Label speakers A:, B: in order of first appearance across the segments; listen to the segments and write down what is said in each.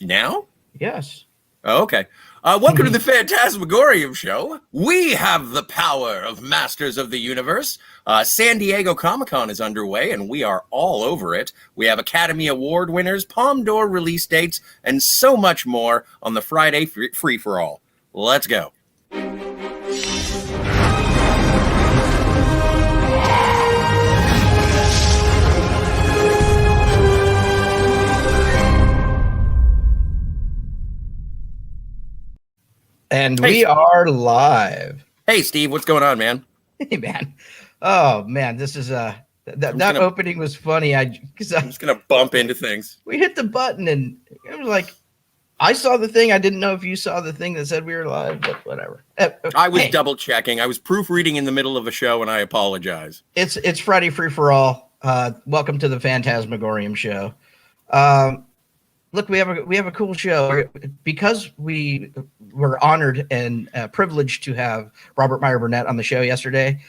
A: Now?
B: Yes.
A: Oh, okay. Welcome to the Fantasmagorium show. We have the power of Masters of the Universe. San Diego Comic-Con is underway, and we are all over it. We have Academy Award winners, Palme d'Or release dates, and so much more on the Friday free-for-all. Let's go.
B: And we are live.
A: Hey, Steve, what's going on, man?
B: Hey, man. Oh, man, this is that opening was funny. I'm
A: just gonna bump into things.
B: We hit the button, and it was like I saw the thing. I didn't know if you saw the thing that said we were live, but whatever.
A: I was double checking. I was proofreading in the middle of a show, and I apologize.
B: It's Friday free for all. Welcome to the Fantasmagorium show. Look, we have a cool show because we were honored and privileged to have Robert Meyer Burnett on the show yesterday.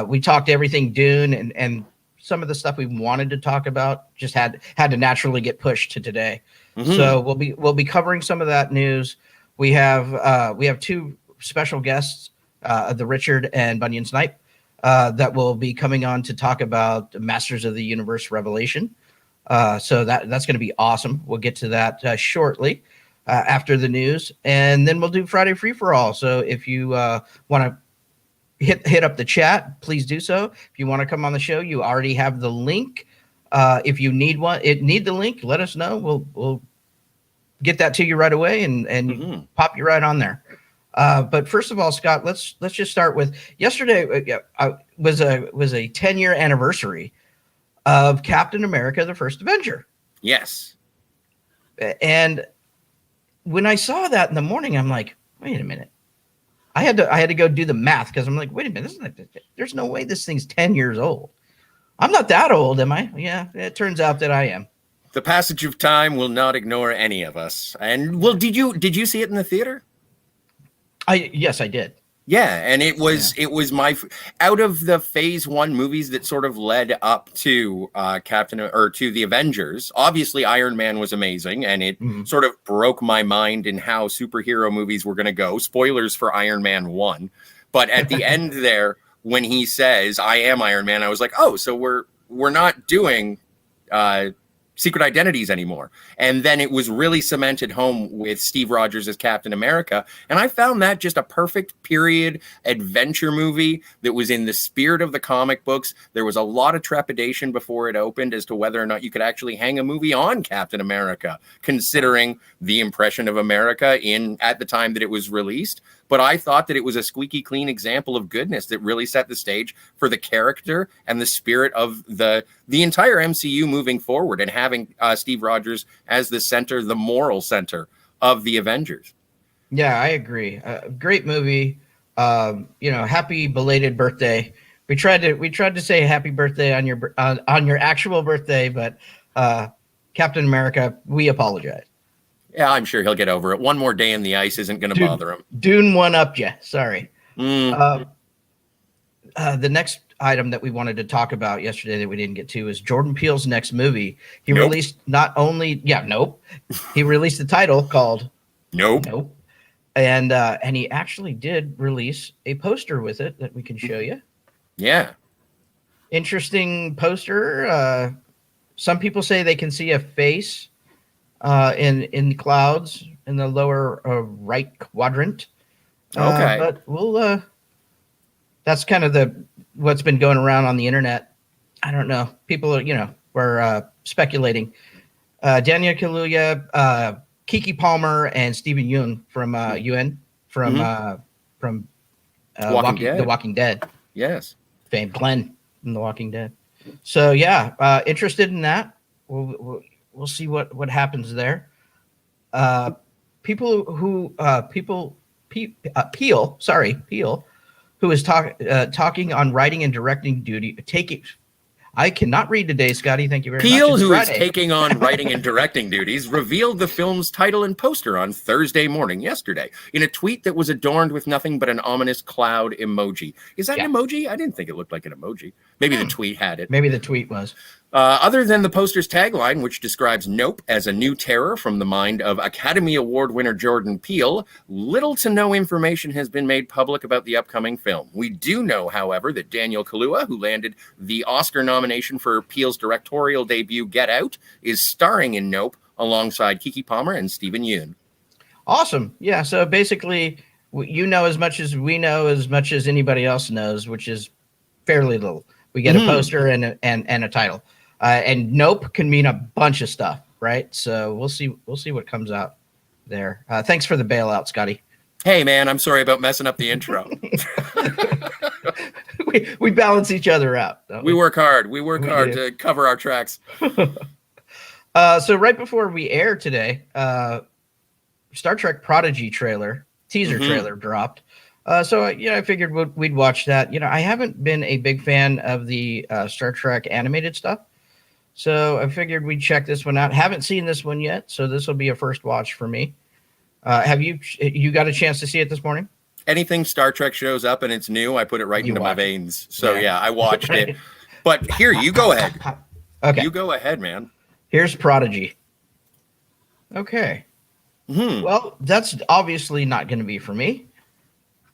B: We talked everything Dune and some of the stuff we wanted to talk about just had to naturally get pushed to today. Mm-hmm. So we'll be covering some of that news. We have two special guests, TheRichard and Bunyon Snipe, that will be coming on to talk about Masters of the Universe Revelation. So that's going to be awesome. We'll get to that shortly after the news, and then we'll do Friday free for all. So if you want to hit up the chat, please do so. If you want to come on the show, you already have the link. If you need the link, let us know. We'll get that to you right away and pop you right on there. But first of all, Scott, let's just start with yesterday. Was a 10-year anniversary of Captain America: The First Avenger.
A: Yes.
B: And when I saw that in the morning, I'm like, wait a minute. I had to go do the math because I'm like, wait a minute, there's no way this thing's 10 years old. I'm not that old, am I? Yeah, it turns out that I am.
A: The passage of time will not ignore any of us. And well, did you see it in the theater?
B: Yes, I did.
A: Yeah, and it was my out of the Phase 1 movies that sort of led up to to the Avengers. Obviously, Iron Man was amazing, and it sort of broke my mind in how superhero movies were going to go. Spoilers for Iron Man 1, but at the end there, when he says "I am Iron Man," I was like, "Oh, so we're not doing Secret Identities anymore." And then it was really cemented home with Steve Rogers as Captain America. And I found that just a perfect period adventure movie that was in the spirit of the comic books. There was a lot of trepidation before it opened as to whether or not you could actually hang a movie on Captain America, considering the impression of America at the time that it was released. But I thought that it was a squeaky clean example of goodness that really set the stage for the character and the spirit of the entire MCU moving forward, and having Steve Rogers as the center, the moral center of the Avengers.
B: Yeah, I agree. Great movie. Happy belated birthday. We tried to say happy birthday on your actual birthday, but Captain America, we apologize.
A: Yeah, I'm sure he'll get over it. One more day in the ice isn't going to bother him.
B: Dune one up you. Sorry. The next item that we wanted to talk about yesterday that we didn't get to is Jordan Peele's next movie. He released he released the title called Nope. And he actually did release a poster with it that we can show you.
A: Yeah.
B: Interesting poster. Some people say they can see a face in the clouds in the lower right quadrant.
A: Okay.
B: But we'll that's kind of what's been going around on the internet. I don't know. People were speculating. Daniel Kaluuya, Keke Palmer, and Stephen Yeun from The Walking Dead.
A: Yes.
B: Famed Glenn from The Walking Dead. So yeah, interested in that. We'll see what happens there. Peele, who is talking on writing and directing duty. I cannot read today, Scotty. Thank you very much.
A: Peele, who is taking on writing and directing duties, revealed the film's title and poster on Thursday morning yesterday in a tweet that was adorned with nothing but an ominous cloud emoji. Is that an emoji? I didn't think it looked like an emoji. Maybe the tweet had it.
B: Maybe the tweet was.
A: Other than the poster's tagline, which describes Nope as a new terror from the mind of Academy Award winner Jordan Peele, little to no information has been made public about the upcoming film. We do know, however, that Daniel Kaluuya, who landed the Oscar nomination for Peele's directorial debut Get Out, is starring in Nope alongside Keke Palmer and Stephen Yeun.
B: Awesome. Yeah, so basically, you know as much as we know, as much as anybody else knows, which is fairly little. We get a poster and a title. And Nope can mean a bunch of stuff, right? So we'll see what comes out there. Thanks for the bailout, Scotty.
A: Hey, man, I'm sorry about messing up the intro.
B: we balance each other out.
A: We work hard. We work hard to cover our tracks.
B: So right before we air today, Star Trek Prodigy teaser trailer dropped. So I figured we'd watch that. I haven't been a big fan of the Star Trek animated stuff. So I figured we'd check this one out. Haven't seen this one yet, so this will be a first watch for me. Have you got a chance to see it this morning?
A: Anything Star Trek shows up and it's new, I put it right into my veins. So yeah, I watched it. But here, you go ahead.
B: Okay.
A: You go ahead, man.
B: Here's Prodigy. Okay. Well, that's obviously not going to be for me.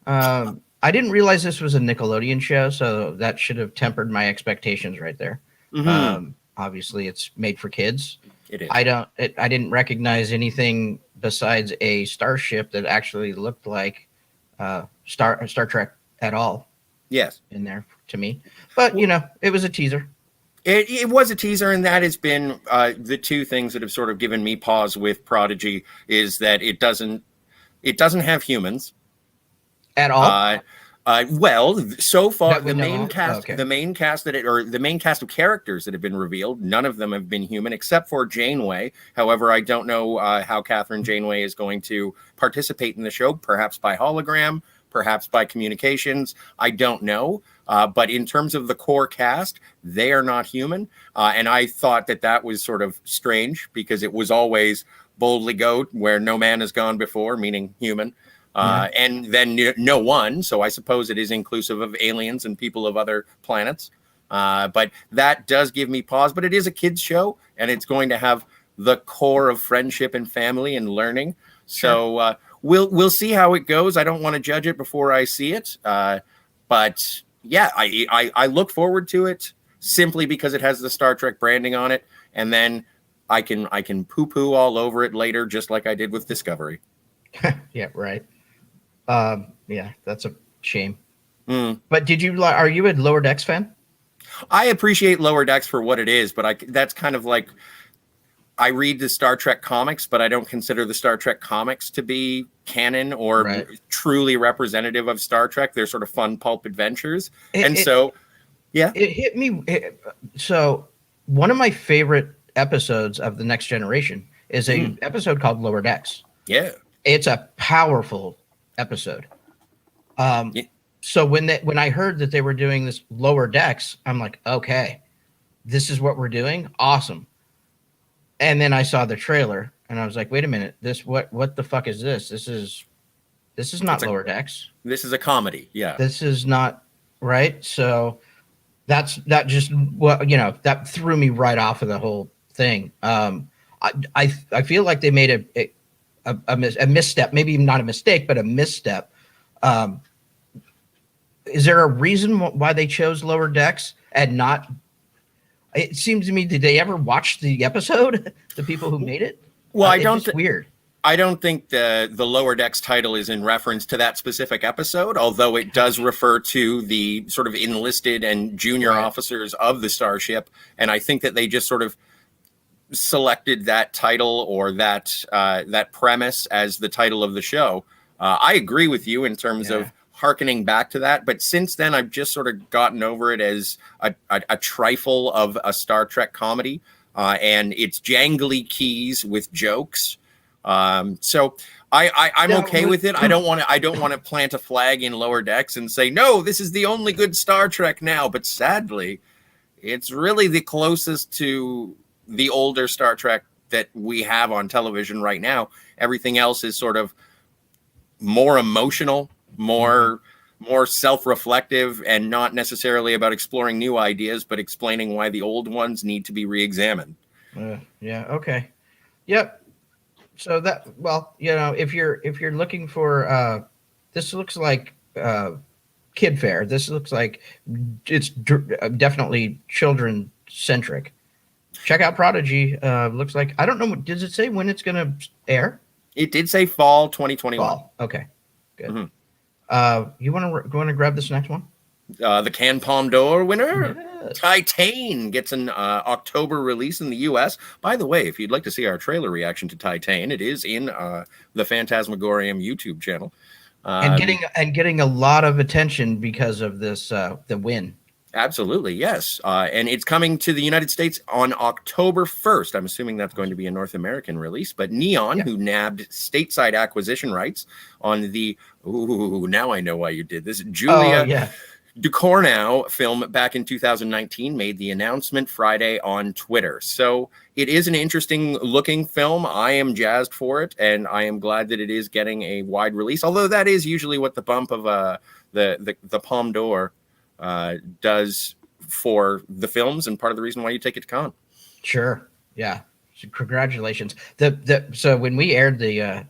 B: I didn't realize this was a Nickelodeon show, so that should have tempered my expectations right there. Obviously, it's made for kids.
A: It is.
B: I didn't recognize anything besides a starship that actually looked like Star Trek at all.
A: Yes,
B: in there to me, but it was a teaser.
A: It was a teaser, and that has been the two things that have sort of given me pause with Prodigy is that it doesn't have humans
B: at all.
A: Well, so far the main cast of characters that have been revealed, none of them have been human except for Janeway. However, I don't know how Catherine Janeway is going to participate in the show, perhaps by hologram, perhaps by communications. I don't know. But in terms of the core cast, they are not human. And I thought that was sort of strange because it was always boldly go where no man has gone before, meaning human. And then no one. So I suppose it is inclusive of aliens and people of other planets. But that does give me pause. But it is a kids show, and it's going to have the core of friendship and family and learning. Sure. So we'll see how it goes. I don't want to judge it before I see it. But yeah, I look forward to it simply because it has the Star Trek branding on it, and then I can poo-poo all over it later, just like I did with Discovery.
B: Yeah, right. Yeah, that's a shame. But are you a Lower Decks fan?
A: I appreciate Lower Decks for what it is, but that's kind of like I read the Star Trek comics, but I don't consider the Star Trek comics to be canon or truly representative of Star Trek. They're sort of fun pulp adventures. It hit me. So one of my favorite episodes of The Next Generation is an episode called Lower Decks. Yeah.
B: It's a powerful episode. So when I heard that they were doing this Lower Decks, I'm like, okay, this is what we're doing. Awesome. And then I saw the trailer and I was like, wait a minute, what the fuck is this? This is not Lower Decks.
A: This is a comedy. Yeah.
B: This is not right. So that threw me right off of the whole thing. I feel like they made a misstep, maybe not a mistake, but a misstep. Is there a reason why they chose Lower Decks and not? It seems to me, did they ever watch the episode? The people who made it?
A: Well,
B: weird.
A: I don't think the Lower Decks title is in reference to that specific episode, although it does refer to the sort of enlisted and junior officers of the starship. And I think that they just sort of selected that title or that premise as the title of the show. I agree with you in terms of hearkening back to that, but since then I've just sort of gotten over it as a trifle of a Star Trek comedy, and it's jangly keys with jokes. So I'm okay with it. I don't want to plant a flag in Lower Decks and say, no, this is the only good Star Trek now. But sadly, it's really the closest to the older Star Trek that we have on television right now. Everything else is sort of more emotional, more more self-reflective and not necessarily about exploring new ideas, but explaining why the old ones need to be re-examined.
B: Yeah. Okay. Yep. So that, well, if you're looking for, this looks like kid fare. This looks like it's definitely children centric. Check out Prodigy. Looks like, I don't know. Does it say when it's going to air?
A: It did say fall 2021.
B: Fall. Okay. Good. Mm-hmm. You want to grab this next one?
A: The Cannes Palme d'Or winner,
B: yes.
A: Titan, gets an October release in the U.S. By the way, if you'd like to see our trailer reaction to Titan, it is in the Fantasmagorium YouTube channel.
B: And getting a lot of attention because of this the win.
A: Absolutely, yes. And it's coming to the United States on October 1st. I'm assuming that's going to be a North American release. But Neon, who nabbed stateside acquisition rights on the now I know why you did this, Julia Ducournau film back in 2019, made the announcement Friday on Twitter. So it is an interesting looking film. I am jazzed for it, and I am glad that it is getting a wide release. Although that is usually what the bump of the Palme d'Or does for the films, and part of the reason why you take it to Cannes.
B: Sure. Yeah. So congratulations. So when we aired did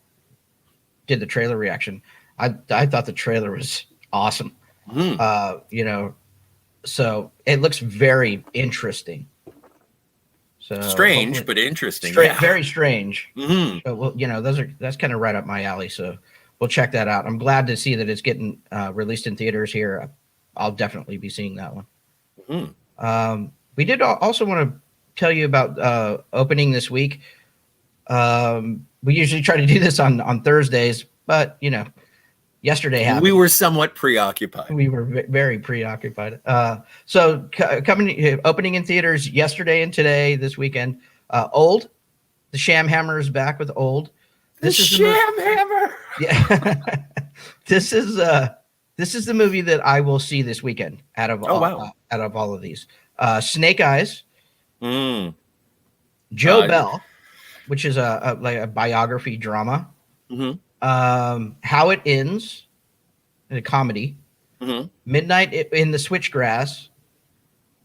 B: the trailer reaction, I thought the trailer was awesome. So it looks very interesting. So
A: strange, but interesting.
B: Very strange. Mm-hmm. So, well, that's kind of right up my alley. So we'll check that out. I'm glad to see that it's getting released in theaters here. I'll definitely be seeing that one. Mm-hmm. We did also want to tell you about opening this week. We usually try to do this on Thursdays, but yesterday happened.
A: We were somewhat preoccupied.
B: We were very preoccupied. So opening in theaters yesterday and today, this weekend. Old, the Shamhammer is back with Old.
A: This is Shamhammer.
B: Yeah, this is the movie that I will see this weekend out of all of these. Snake Eyes, Joe Bell, which is like a biography drama. Mm-hmm. How It Ends, a comedy. Mm-hmm. Midnight in the Switchgrass.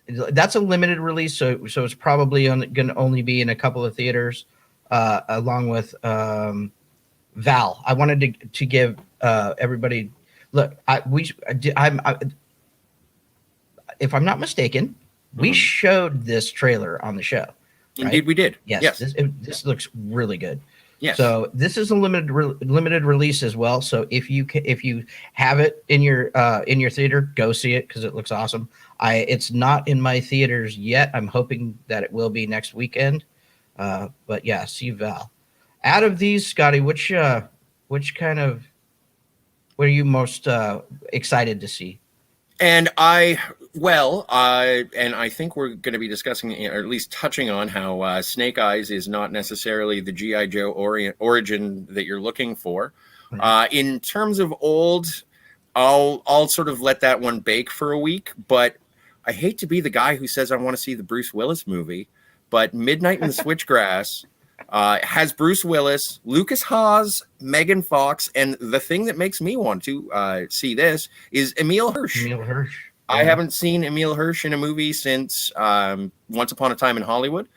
B: That's a limited release, so it's probably going to only be in a couple of theaters, along with Val. I wanted to give everybody. Look, if I'm not mistaken, we showed this trailer on the show. Right?
A: Indeed, we did.
B: Yes. This looks really good.
A: Yes.
B: So this is a limited release as well. So if you have it in your theater, go see it because it looks awesome. It's not in my theaters yet. I'm hoping that it will be next weekend. But yeah, see Val. Out of these, Scotty, what are you most excited to see? And
A: I think we're going to be discussing, or at least touching on, how Snake Eyes is not necessarily the G.I. Joe origin that you're looking for. Mm-hmm. In terms of Old, I'll sort of let that one bake for a week, but I hate to be the guy who says I want to see the Bruce Willis movie, but Midnight in the Switchgrass has Bruce Willis, Lucas Haas, Megan Fox, and the thing that makes me want to see this is Emile Hirsch.
B: Yeah.
A: I haven't seen Emile Hirsch in a movie since Once Upon a Time in Hollywood,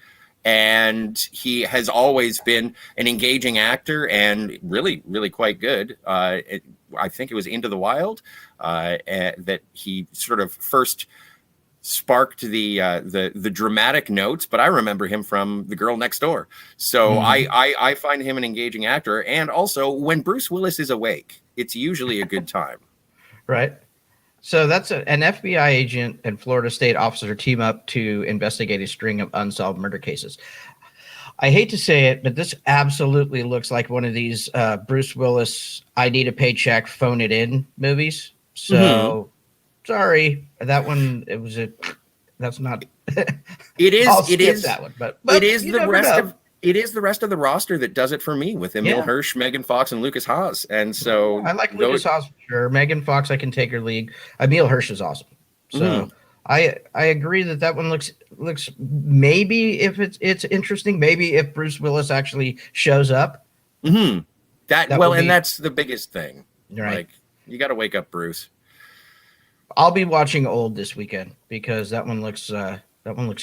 A: and he has always been an engaging actor and really, really quite good. I think it was Into the Wild that he sort of first sparked the dramatic notes, but I remember him from The Girl Next Door. So I find him an engaging actor, and also when Bruce Willis is awake, it's usually a good time.
B: Right. So that's an FBI agent and Florida State officer team up to investigate a string of unsolved murder cases. I hate to say it, but this absolutely looks like one of these Bruce Willis, I need a paycheck, phone it in movies. So sorry, that one, that's not.
A: It is
B: that one, but
A: it is the rest of. It is the rest of the roster that does it for me, with Emile Hirsch, Megan Fox, and Lucas Haas. And so
B: I like Lucas Haas for sure. Megan Fox, I can take her league. Emile Hirsch is awesome. So I agree that one looks maybe if it's interesting. Maybe if Bruce Willis actually shows up.
A: Mm-hmm. And that's the biggest thing.
B: Right.
A: Like, you got to wake up Bruce.
B: I'll be watching Old this weekend because that one looks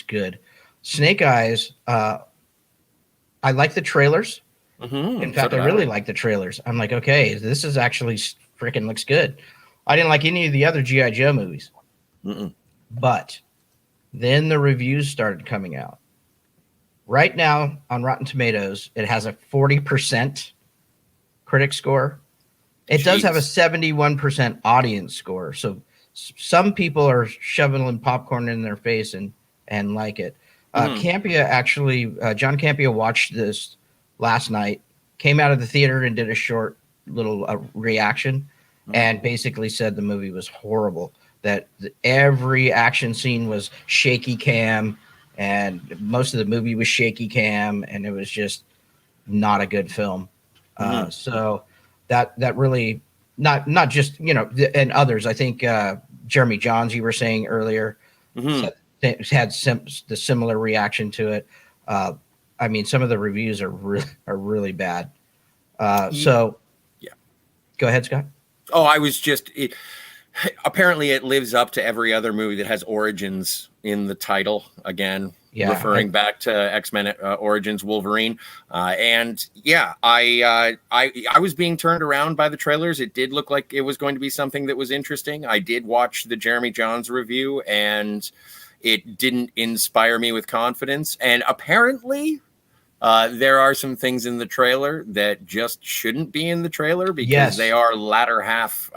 B: good. Snake Eyes. I like the trailers. In fact, I really like the trailers. I'm like, okay, this is actually freaking looks good. I didn't like any of the other G.I. Joe movies. But then the reviews started coming out. Right now on Rotten Tomatoes, it has a 40% critic score. It does have a 71% audience score. So some people are shoveling popcorn in their face and like it. Campia actually, John Campia watched this last night, came out of the theater and did a short little reaction and basically said the movie was horrible, that every action scene was shaky cam and most of the movie was shaky cam and it was just not a good film. So that really not just, and others, I think Jeremy Johns, you were saying earlier, had the similar reaction to it. I mean, some of the reviews are really bad. So go ahead, Scott.
A: Oh, I was just apparently it lives up to every other movie that has Origins in the title. Again, referring back to X-Men Origins Wolverine. And yeah, I was being turned around by the trailers. It did look like it was going to be something that was interesting. I did watch the Jeremy Johns review and it didn't inspire me with confidence. And apparently there are some things in the trailer that just shouldn't be in the trailer because they are latter half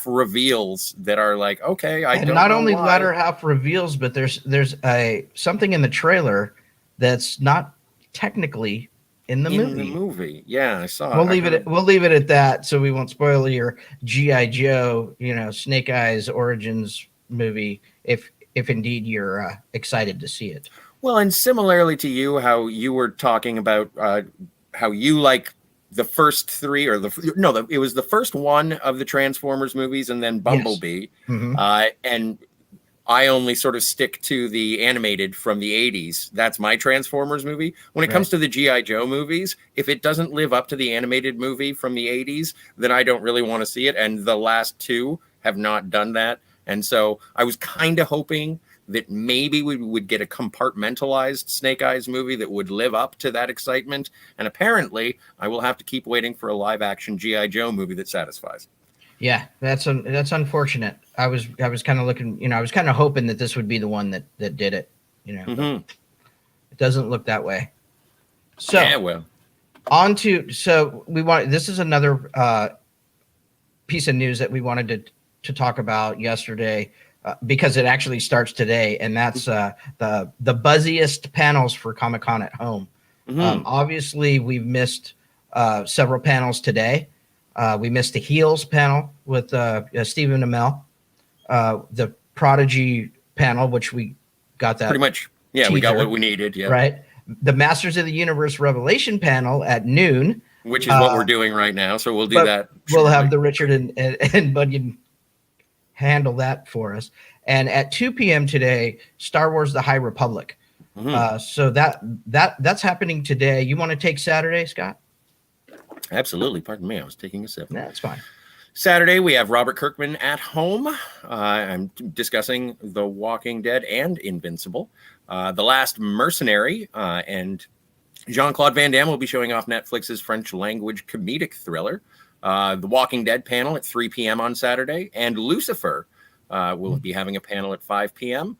A: reveals that are like, okay, I don't know.
B: Not only
A: why.
B: latter half reveals, but there's something in the trailer that's not technically in the movie.
A: Yeah, I saw.
B: We'll leave it at that, so we won't spoil your G.I. Joe, Snake Eyes Origins movie if indeed you're excited to see it.
A: Well, and similarly to you, how you were talking about how you like the first three, it was the first one of the Transformers movies, and then Bumblebee, and I only sort of stick to the animated from the 80s. That's my Transformers movie. When it comes to the G.I. Joe movies, if it doesn't live up to the animated movie from the 80s, then I don't really want to see it. And the last two have not done that. And so I was kind of hoping that maybe we would get a compartmentalized Snake Eyes movie that would live up to that excitement. And apparently I will have to keep waiting for a live action G.I. Joe movie that satisfies.
B: Yeah, that's unfortunate. I was kind of looking, I was kind of hoping that this would be the one that did it, It doesn't look that way. So this is another piece of news that we wanted to talk about yesterday because it actually starts today, and that's the Buzziest panels for Comic-Con at Home. Obviously, we've missed several panels today. We missed the Heels panel with Stephen Amell, the Prodigy panel, which we got that
A: pretty much. Yeah, teaser, we got what we needed. Yeah,
B: right. The Masters of the Universe Revelation panel at noon,
A: which is what we're doing right now. So we'll do that.
B: We'll have the Richard and Bunyon handle that for us. And at 2 p.m. today, Star Wars: The High Republic. So that's happening today. You want to take Saturday, Scott?
A: Absolutely. Pardon me. I was taking a sip.
B: That's fine.
A: Saturday, we have Robert Kirkman at home. I'm discussing The Walking Dead and Invincible. The Last Mercenary and Jean-Claude Van Damme will be showing off Netflix's French language comedic thriller. The Walking Dead panel at 3 p.m. on Saturday. And Lucifer will be having a panel at 5 p.m.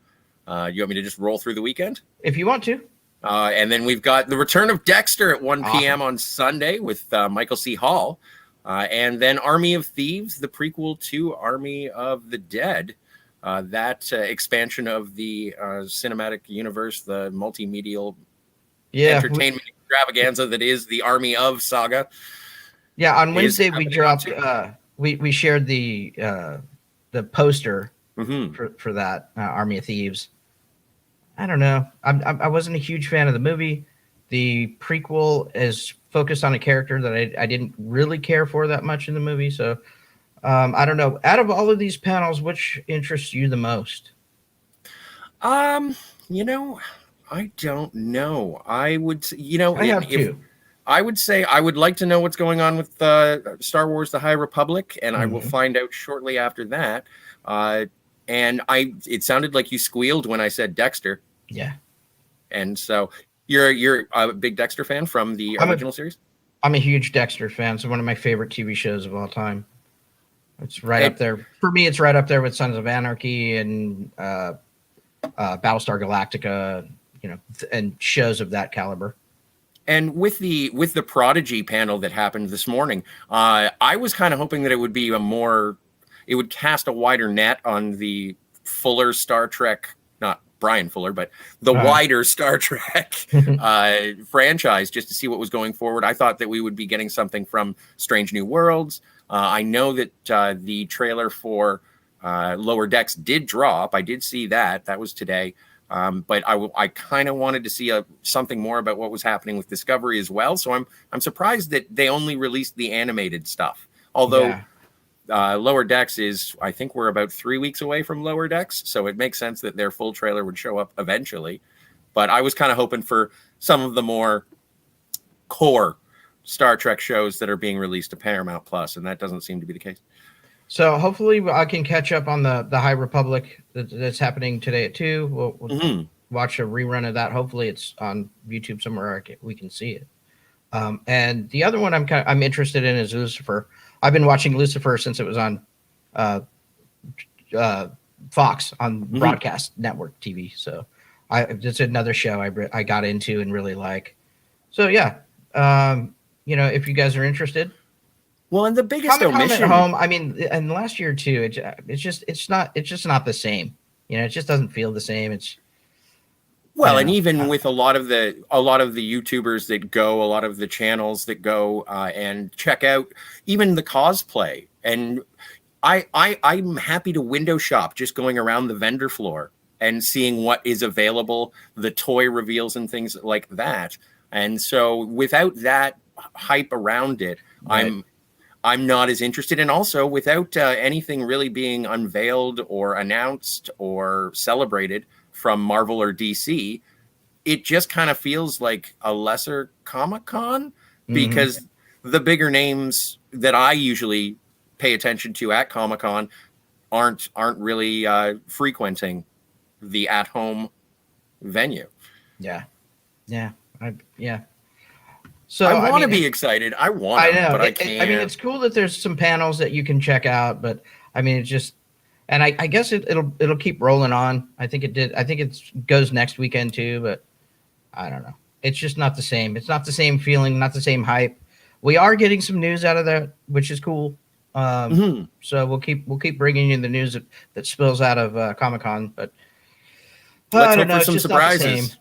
A: You want me to just roll through the weekend?
B: If you want to.
A: And then we've got the return of Dexter at 1 p.m. on Sunday with Michael C. Hall. And then Army of Thieves, the prequel to Army of the Dead. That expansion of the cinematic universe, the multimedial entertainment extravaganza that is the Army of saga.
B: Yeah, on Wednesday we dropped. We shared the poster for that Army of Thieves. I don't know. I wasn't a huge fan of the movie. The prequel is focused on a character that I didn't really care for that much in the movie. So I don't know. Out of all of these panels, which interests you the most?
A: I don't know. I would,
B: I have two.
A: I would say I would like to know what's going on with Star Wars: The High Republic, and I will find out shortly after that. And it sounded like you squealed when I said Dexter.
B: Yeah.
A: And so you're a big Dexter fan from the original series?
B: I'm a huge Dexter fan. It's one of my favorite TV shows of all time. It's right up there. For me, it's right up there with Sons of Anarchy and Battlestar Galactica, and shows of that caliber.
A: And with the Prodigy panel that happened this morning, I was kind of hoping that it would be it would cast a wider net on the fuller Star Trek, not Brian Fuller, but the wider Star Trek franchise, just to see what was going forward. I thought that we would be getting something from Strange New Worlds. I know that the trailer for Lower Decks did drop. I did see that. That was today. But I kind of wanted to see something more about what was happening with Discovery as well. So I'm surprised that they only released the animated stuff. Although Lower Decks I think we're about 3 weeks away from Lower Decks. So it makes sense that their full trailer would show up eventually. But I was kind of hoping for some of the more core Star Trek shows that are being released to Paramount Plus, and that doesn't seem to be the case.
B: So hopefully I can catch up on the High Republic that's happening today at 2. We'll watch a rerun of that. Hopefully it's on YouTube somewhere we can see it. And the other one I'm interested in is Lucifer. I've been watching Lucifer since it was on Fox on broadcast network TV. So it's another show I got into and really like. So yeah, if you guys are interested.
A: Well, and the biggest omission
B: at home. I mean, and last year too. It's just not the same. It just doesn't feel the same.
A: And even with a lot of the YouTubers that go, a lot of the channels that go and check out even the cosplay, and I'm happy to window shop just going around the vendor floor and seeing what is available, the toy reveals and things like that. And so without that hype around it, right. I'm not as interested. And also without anything really being unveiled or announced or celebrated from Marvel or DC, it just kind of feels like a lesser Comic-Con because the bigger names that I usually pay attention to at Comic-Con aren't really frequenting the at-home venue.
B: Yeah. So
A: I want to be excited. I know, but I can't.
B: It's cool that there's some panels that you can check out, but it's just, and I guess it'll keep rolling on. I think it did. I think it goes next weekend too, but I don't know. It's just not the same. It's not the same feeling, not the same hype. We are getting some news out of that, which is cool. So we'll keep bringing you the news that spills out of Comic-Con, but
A: let's hope for some surprises.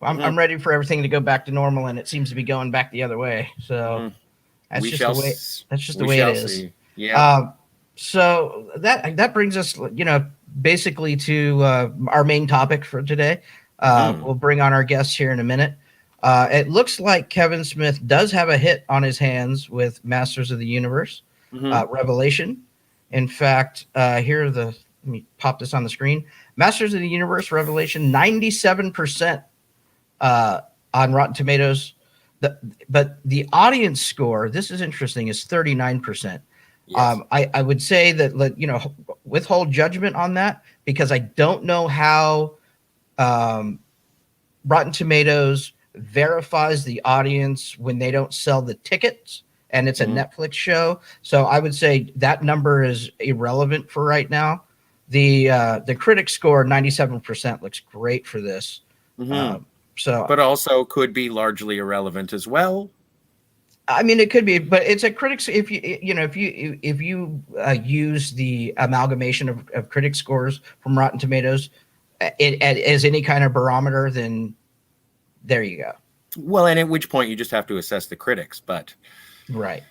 B: I'm ready for everything to go back to normal, and it seems to be going back the other way. So that's just the way it is.
A: See. Yeah.
B: So that brings us, basically to our main topic for today. We'll bring on our guests here in a minute. It looks like Kevin Smith does have a hit on his hands with Masters of the Universe, Revelation. In fact, let me pop this on the screen. Masters of the Universe, Revelation, 97%. On Rotten Tomatoes, but the audience score, this is interesting, is 39%. Yes. I would say that withhold judgment on that because I don't know how Rotten Tomatoes verifies the audience when they don't sell the tickets and it's a Netflix show. So I would say that number is irrelevant for right now. The critic score 97% looks great for this. But
A: also could be largely irrelevant as well.
B: It could be, but it's a critics. If you use the amalgamation of critic scores from Rotten Tomatoes as any kind of barometer, then there you go.
A: Well, and at which point you just have to assess the critics, but
B: right.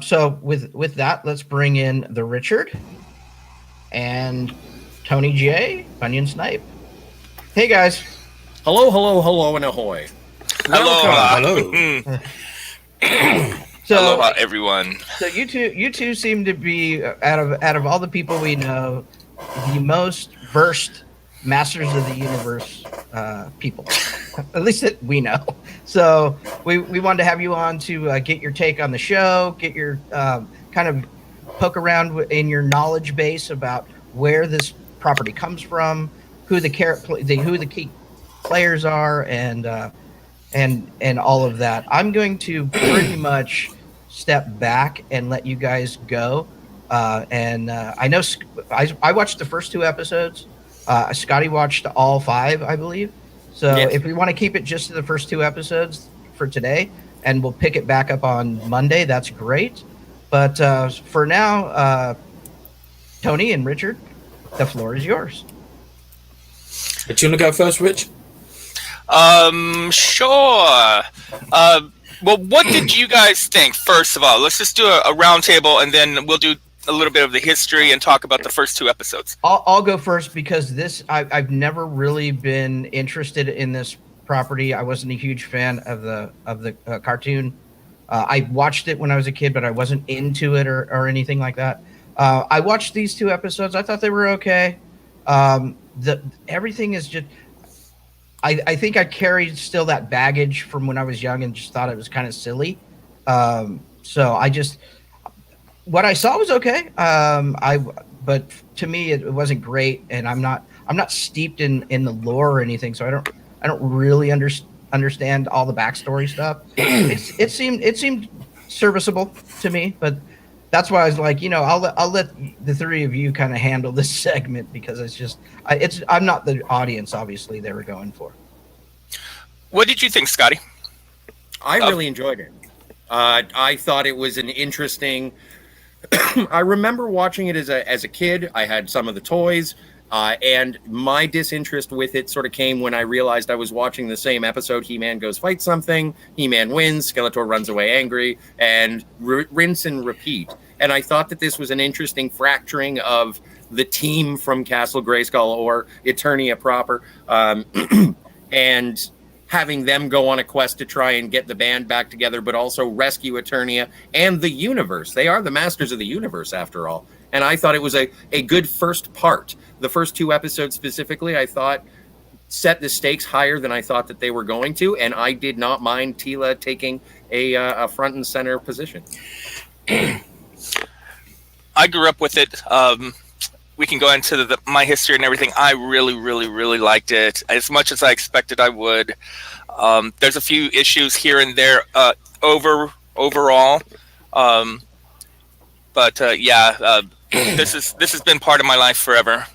B: So with that, let's bring in the Richard and Tony J, Bunyon Snipe. Hey guys.
A: Hello, and ahoy.
C: Hello.
B: So,
C: hello, everyone.
B: So you two seem to be out of all the people we know, the most versed Masters of the Universe people, at least that we know. So we wanted to have you on to get your take on the show, get your kind of poke around in your knowledge base about where this property comes from, who the key players are, and all of that. I'm going to pretty much step back and let you guys go. I know I watched the first 2 episodes. Scotty watched all 5, I believe. So
A: yes.
B: If we want to keep it just to the first 2 episodes for today, and we'll pick it back up on Monday, that's great. But for now, Tony and Richard, the floor is yours.
D: Do you want to go first, Rich?
C: Sure. Well, what did you guys think? First of all, let's just do a round table, and then we'll do a little bit of the history and talk about the first 2 episodes.
B: I'll go first because I've never really been interested in this property. I wasn't a huge fan of the cartoon. I watched it when I was a kid, but I wasn't into it or anything like that. I watched these 2 episodes. I thought they were okay. Everything is just. I think I carried still that baggage from when I was young and just thought it was kind of silly. So what I saw was okay. But to me it wasn't great, and I'm not steeped in the lore or anything, so I don't really understand all the backstory stuff. It seemed serviceable to me, but that's why I was like, I'll let the 3 of you kind of handle this segment, because I'm not the audience, obviously, they were going for.
C: What did you think, Scotty?
A: I really enjoyed it. I thought it was an interesting. I remember watching it as a kid. I had some of the toys, and my disinterest with it sort of came when I realized I was watching the same episode. He-Man goes fight something, He-Man wins, Skeletor runs away angry, and rinse and repeat. And I thought that this was an interesting fracturing of the team from Castle Grayskull, or Eternia proper, and having them go on a quest to try and get the band back together, but also rescue Eternia and the universe. They are the masters of the universe, after all. And I thought it was a good first part. The first 2 episodes specifically, I thought, set the stakes higher than I thought that they were going to, and I did not mind Tila taking a front and center position.
C: I grew up with it. We can go into my history and everything. I really, really, really liked it, as much as I expected I would. There's a few issues here and there overall. This has been part of my life forever.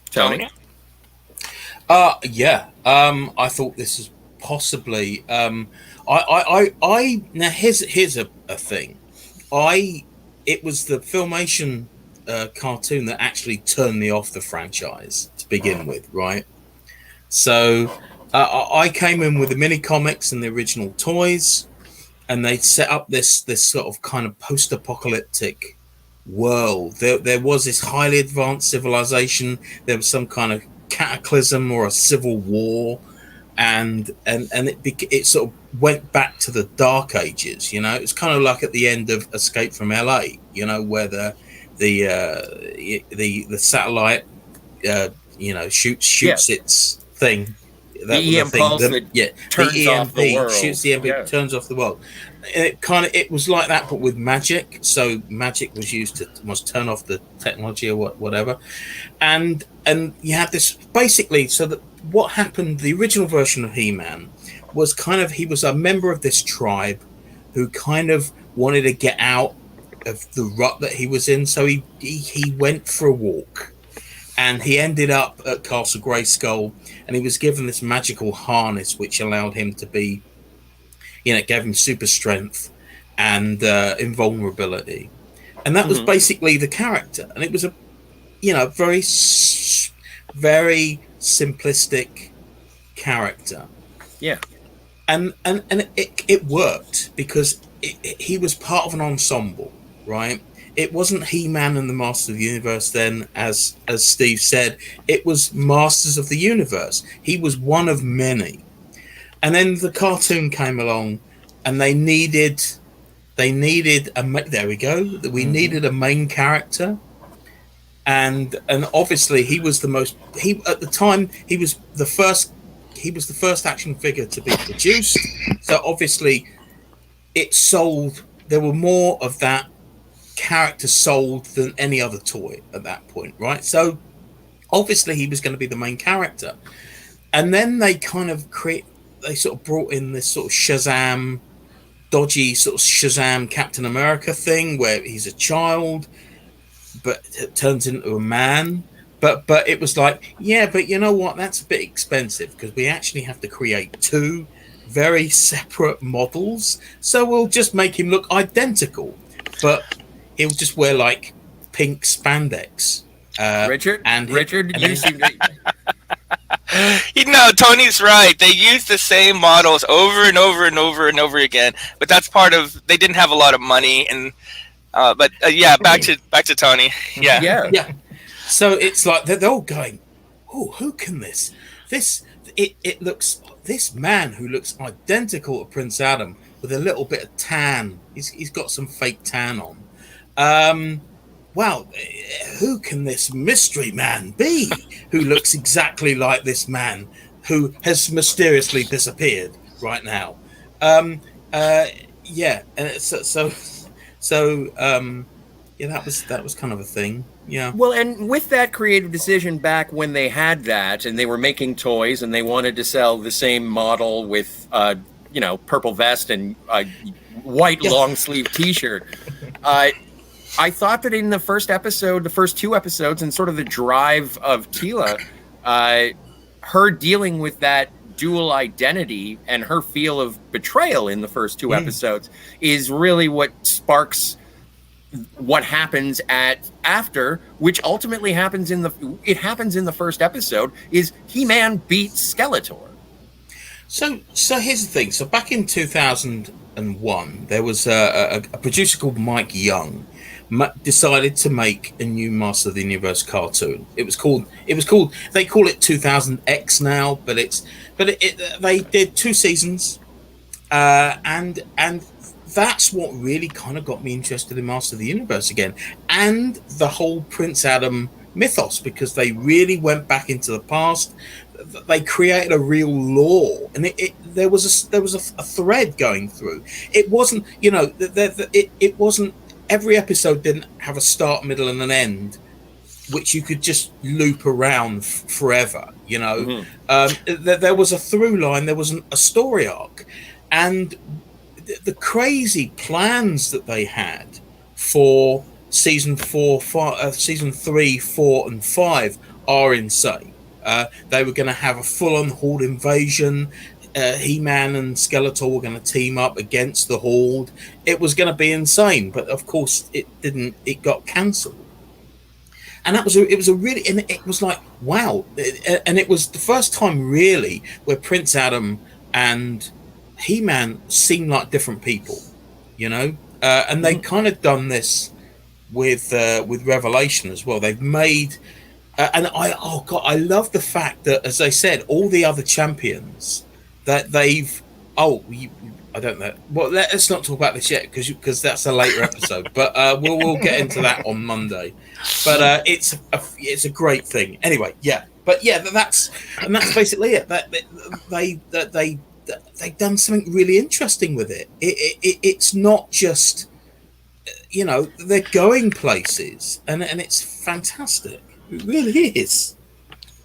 C: Tony?
D: I thought this is possibly. Now here's a thing. It was the Filmation cartoon that actually turned me off the franchise to begin with, right? So I came in with the mini comics and the original toys, and they set up this sort of kind of post-apocalyptic world. There was this highly advanced civilization. There was some kind of cataclysm or a civil war, and it sort of went back to the Dark Ages. It was kind of like at the end of Escape from LA, where the satellite shoots its thing.
A: The EM pulse that turns off the world.
D: Shoots the EMP, turns off the world. And it was like that, but with magic. So magic was used to turn off the technology or whatever. And you had this basically. So that what happened? The original version of He-Man was he was a member of this tribe who kind of wanted to get out of the rut that he was in. So he went for a walk, and he ended up at Castle Grayskull, and he was given this magical harness which allowed him to be, gave him super strength and invulnerability. And that was basically the character. And it was a, very, very simplistic character.
A: Yeah.
D: And it worked because he was part of an ensemble, right? It wasn't He-Man and the Master of the Universe then, as Steve said. It was Masters of the Universe. He was one of many. And then the cartoon came along, and they needed there we go. We needed a main character, and obviously he was at the time he was the first action figure to be produced. So obviously it sold. There were more of that character sold than any other toy at that point, right? So obviously he was going to be the main character. And then they kind of they sort of brought in this sort of Shazam, dodgy sort of Shazam Captain America thing where he's a child, but it turns into a man. But it was like, yeah, but you know what? That's a bit expensive because we actually have to create two very separate models. So we'll just make him look identical, but he'll just wear like pink spandex.
A: Richard, you seem to...
C: Tony's right. They use the same models over and over and over and over again. But that's part of, they didn't have a lot of money, and back to Tony. Yeah.
D: So it's like they're all going, oh, who can this? It looks, this man who looks identical to Prince Adam with a little bit of tan. He's got some fake tan on. Well, who can this mystery man be who looks exactly like this man who has mysteriously disappeared right now? And that was kind of a thing. Yeah.
A: Well, and with that creative decision back when they had that and they were making toys and they wanted to sell the same model with, purple vest and a white long sleeve T-shirt, I thought that in the first two episodes, and sort of the drive of Tila, her dealing with that dual identity and her feel of betrayal in the first two episodes is really what sparks what happens after, which ultimately happens in the first episode, is He-Man beats Skeletor.
D: So here's the thing. So back in 2001, there was a producer called Mike Young decided to make a new Master of the Universe cartoon. It was called they call it 2000X now, but they did 2 seasons, and that's what really kind of got me interested in Master of the Universe again, and the whole Prince Adam mythos, because they really went back into the past. They created a real lore, and there was a thread going through. It wasn't, it wasn't. Every episode didn't have a start, middle, and an end, which you could just loop around forever. There was a through line. There was a story arc, and the crazy plans that they had for season 3, 4, and 5 are insane. They were going to have a full-on Horde invasion. He-Man and Skeletor were going to team up against the Horde. It was going to be insane, but of course it didn't. It got cancelled, and it was a really, and it was like, wow, and it was the first time really where Prince Adam and He-Man seemed like different people, and they kind of done this with Revelation as well. They've made, and I love the fact that, as I said, all the other champions that they've, I don't know. Well, let's not talk about this yet because that's a later episode. But we'll get into that on Monday. But it's a great thing. Anyway, yeah. But yeah, that's basically it. They've done something really interesting with it. It's not just, they're going places, and it's fantastic. It really is.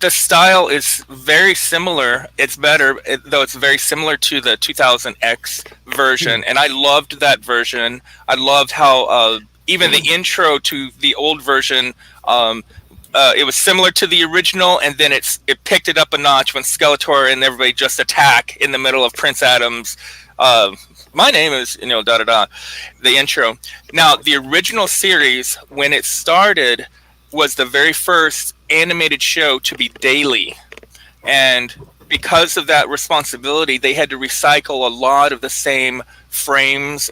C: The style is very similar. It's better, though it's very similar to the 2000X version. And I loved that version. I loved how even the intro to the old version, it was similar to the original, and then it picked it up a notch when Skeletor and everybody just attack in the middle of Prince Adam's my name is, the intro. Now, the original series, when it started, was the very first animated show to be daily, and because of that responsibility, they had to recycle a lot of the same frames.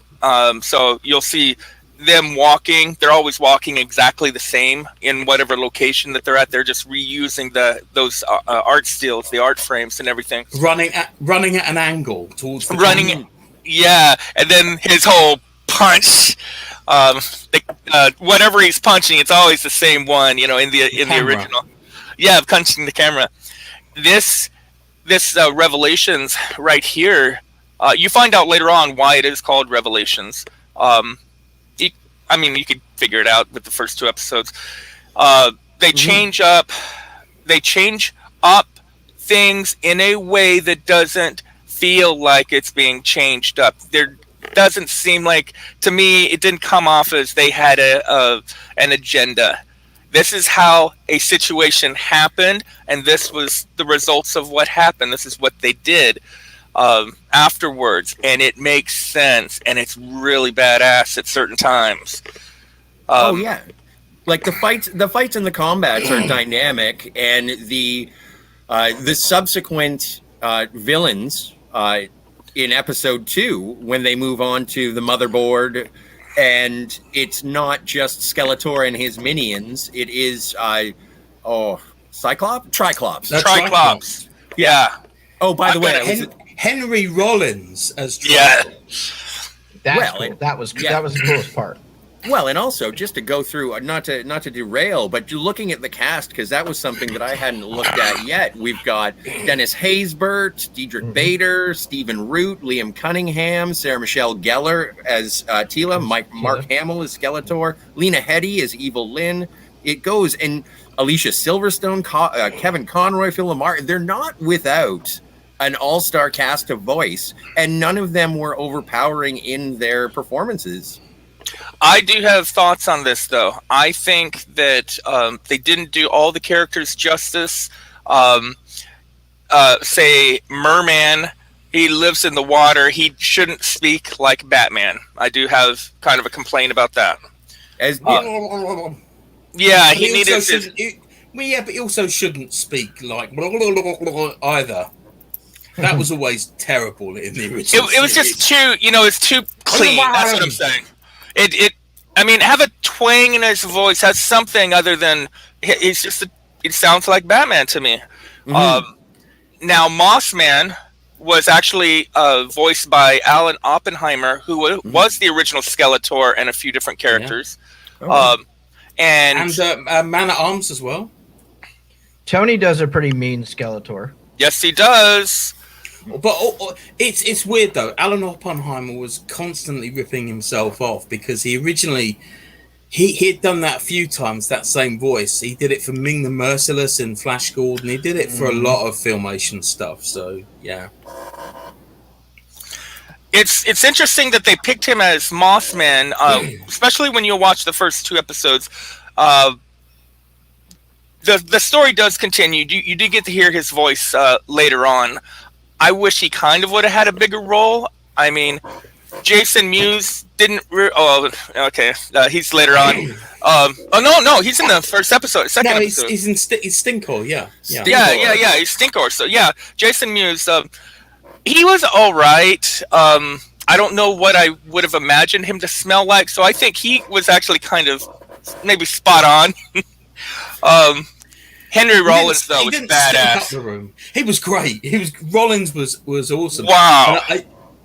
C: So you'll see them walking; they're always walking exactly the same in whatever location that they're at. They're just reusing those art stills, the art frames, and everything.
D: Running at an angle towards the camera.
C: Yeah, and then his whole punch. Whatever he's punching, it's always the same one, in the original. Yeah, punching the camera. This Revelations right here, you find out later on why it is called Revelations. I mean, you could figure it out with the first 2 episodes. They change up things in a way that doesn't feel like it's being changed up. There doesn't seem like, to me, it didn't come off as they had an agenda. This is how a situation happened, and this was the results of what happened. This is what they did afterwards, and it makes sense, and it's really badass at certain times.
A: Oh yeah, like the fights and the combats are dynamic, and the subsequent villains in episode 2, when they move on to the motherboard, and it's not just Skeletor and his minions, it is Triclops.
C: Yeah.
A: Oh, by the way,
D: Henry Rollins as Triclops.
C: Yeah.
B: That was the coolest part.
A: Well, and also just to go through, not to derail, but you're looking at the cast, because that was something that I hadn't looked at yet. We've got Dennis Haysbert, Diedrich Bader, Stephen Root, Liam Cunningham, Sarah Michelle Gellar as Teela, Mark Hamill as Skeletor, Lena Headey as Evil Lynn. It goes, and Alicia Silverstone, Kevin Conroy, Phil Lamar. They're not without an all-star cast of voice, and none of them were overpowering in their performances.
C: I do have thoughts on this, though. I think that they didn't do all the characters justice. Say, Merman, he lives in the water. He shouldn't speak like Batman. I do have kind of a complaint about that. Yeah, he needed to...
D: but he also shouldn't speak like either. That was always terrible in the original.
C: It was just too, it's too clean. That's what I'm saying. I mean, have a twang in his voice. Has something other than it sounds like Batman to me.
A: Mm-hmm.
C: Now, Mossman was actually voiced by Alan Oppenheimer, who was the original Skeletor and a few different characters.
A: Yeah.
C: And
D: Man-at-Arms as well.
B: Tony does a pretty mean Skeletor.
C: Yes, he does.
D: But it's weird though. Alan Oppenheimer was constantly ripping himself off because he originally he had done that a few times. That same voice. He did it for Ming the Merciless in Flash Gordon. He did it for a lot of Filmation stuff. So yeah,
C: it's interesting that they picked him as Mothman, especially when you watch the first 2 episodes. The story does continue. You do get to hear his voice later on. I wish he kind of would have had a bigger role. I mean, Jason Mewes didn't. He's later on. No, he's in the first episode. Second episode.
D: He's Stinkor. Yeah.
C: He's Stinkor. So yeah, Jason Mewes. He was all right. I don't know what I would have imagined him to smell like. So I think he was actually kind of maybe spot on. Henry Rollins though was badass.
D: The room. He was great. Rollins was awesome.
C: Wow.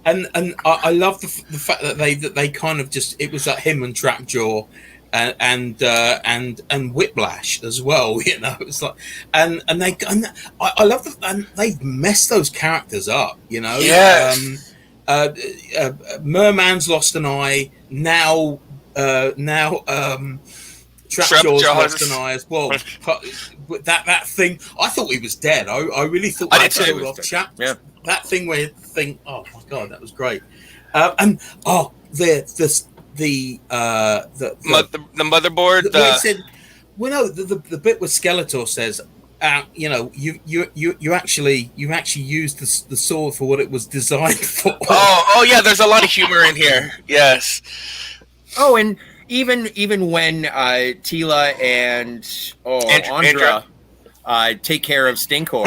D: And I love the fact that they kind of just, it was like him and Trapjaw and Whiplash as well. It's like and I love that, and they've messed those characters up.
C: Yes.
D: Merman's lost an eye now. Trapjaw's lost an eye as well. That thing, I thought he was dead. I really thought
C: I did too.
D: That thing where you think, oh my god, that was great. The
C: motherboard.
D: The bit where Skeletor says, you actually used the sword for what it was designed for.
C: Oh yeah, there's a lot of humor in here. Yes.
A: Oh, and even when Teela and Andra take care of Stinkor,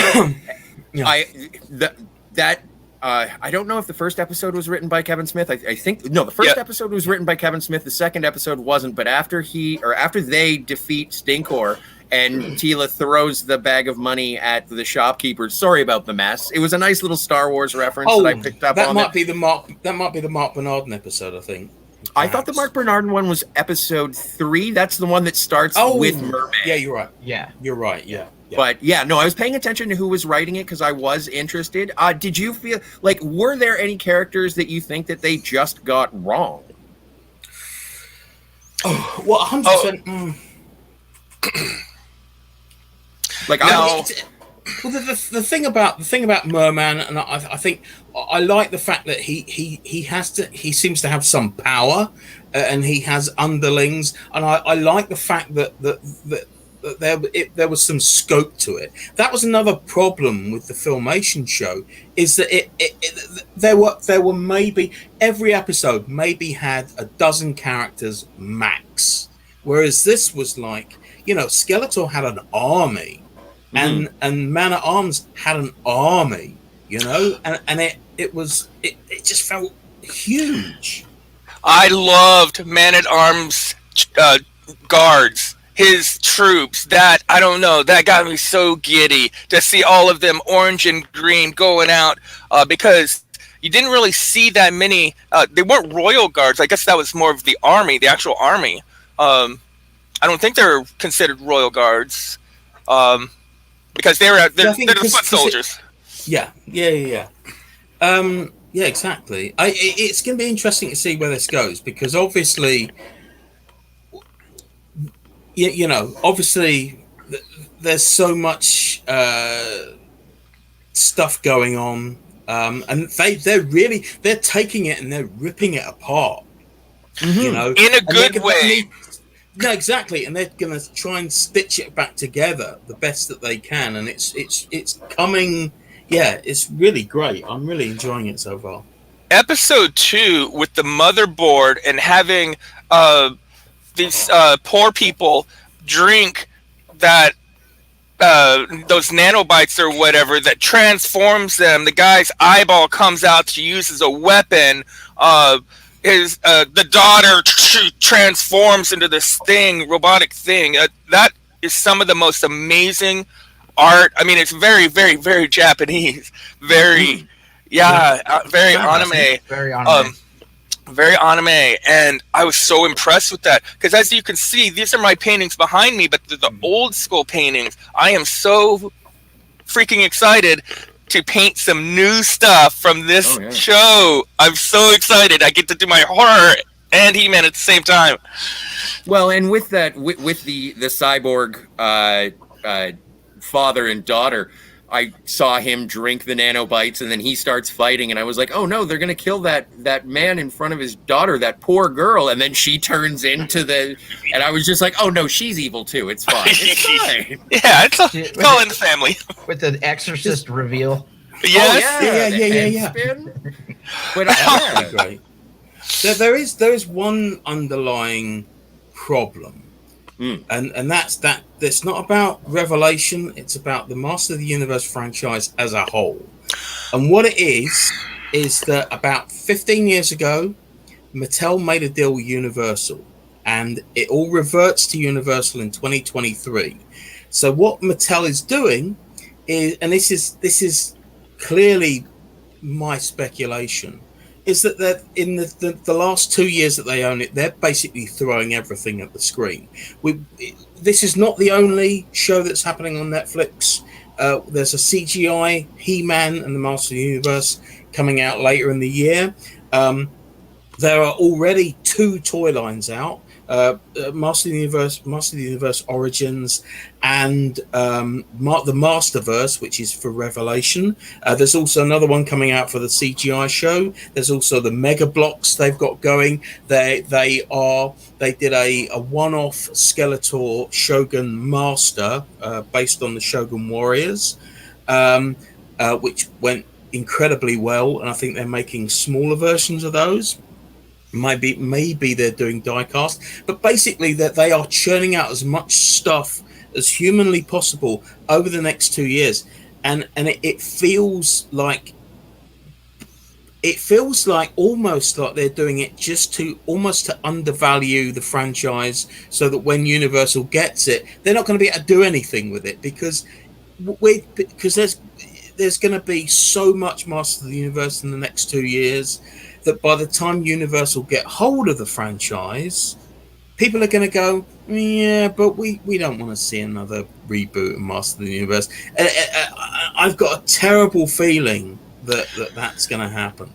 A: I don't know if the first episode was written by Kevin Smith. I think the first episode was written by Kevin Smith. The second episode wasn't. But after they defeat Stinkor and Teela throws the bag of money at the shopkeepers. Sorry about the mess. It was a nice little Star Wars reference that I picked up on.
D: That might be the Mark Bernardin episode, I think. Perhaps.
A: I thought the Mark Bernardin one was episode 3. That's the one that starts with Merman.
D: Yeah, you're right.
B: Yeah,
D: you're right. Yeah.
A: But I was paying attention to who was writing it because I was interested. Did you feel like, were there any characters that you think that they just got wrong?
D: Oh, what 100%?
A: Like
C: No.
D: Well, the thing about Merman, and I think I like the fact that he seems to have some power, and he has underlings, and I like the fact that there was some scope to it. That was another problem with the Filmation show, is that there were maybe every episode maybe had a dozen characters max, whereas this was like, Skeletor had an army. And Man at Arms had an army, and it just felt huge.
C: I loved Man at Arms guards, his troops. That, I don't know, that got me so giddy to see all of them orange and green going out, because you didn't really see that many. They weren't royal guards. I guess that was more of the army, the actual army. I don't think they're considered royal guards. Because they're the foot soldiers.
D: Yeah. Yeah, exactly. It's going to be interesting to see where this goes, because obviously, obviously there's so much stuff going on, and they're taking it and they're ripping it apart.
C: In a good way.
D: No, exactly, and they're going to try and stitch it back together the best that they can, and it's coming. Yeah, it's really great. I'm really enjoying it so far.
C: Episode 2 with the motherboard and having these poor people drink that those nanobites or whatever that transforms them. The guy's eyeball comes out to use as a weapon. The daughter transforms into this robotic thing. That is some of the most amazing art. I mean, it's very, very, very Japanese. Very, very anime.
B: Very anime.
C: Very anime. And I was so impressed with that. Because as you can see, these are my paintings behind me, but they're the old school paintings. I am so freaking excited to paint some new stuff from this show. I'm so excited. I get to do my horror and He-Man at the same time.
A: Well, and with that, with the cyborg father and daughter, I saw him drink the nanobites, and then he starts fighting, and I was like, oh no, they're gonna kill that man in front of his daughter, that poor girl, and then she turns into and I was just like, oh no, she's evil too. It's fine. It's fine.
C: Yeah, it's all in the family.
B: With the Exorcist reveal.
C: Yes.
D: Yeah.
A: But
D: Great. There is one underlying problem. And that's that. It's not about Revelation. It's about the Master of the Universe franchise as a whole. And what it is that about 15 years ago, Mattel made a deal with Universal, and it all reverts to Universal in 2023. So what Mattel is doing is, and this is clearly my speculation, is that they're in the last 2 years that they own it, they're basically throwing everything at the screen. This is not the only show that's happening on Netflix. There's a CGI He-Man and the Master of the Universe coming out later in the year. There are already 2 toy lines out. Master of the Universe Origins, and the Masterverse, which is for Revelation. There's also another one coming out for the CGI show. There's also the Mega Blocks they've got going. They did a one-off Skeletor Shogun Master based on the Shogun Warriors, which went incredibly well, and I think they're making smaller versions of those. Maybe they're doing die-cast, but basically that they are churning out as much stuff as humanly possible over the next 2 years, and it feels like almost like they're doing it just to undervalue the franchise, so that when Universal gets it, they're not going to be able to do anything with it, because there's going to be so much Master of the Universe in the next 2 years that by the time Universal get hold of the franchise, people are going to go, yeah, but we don't want to see another reboot of Master of the Universe. I've got a terrible feeling that's going to happen.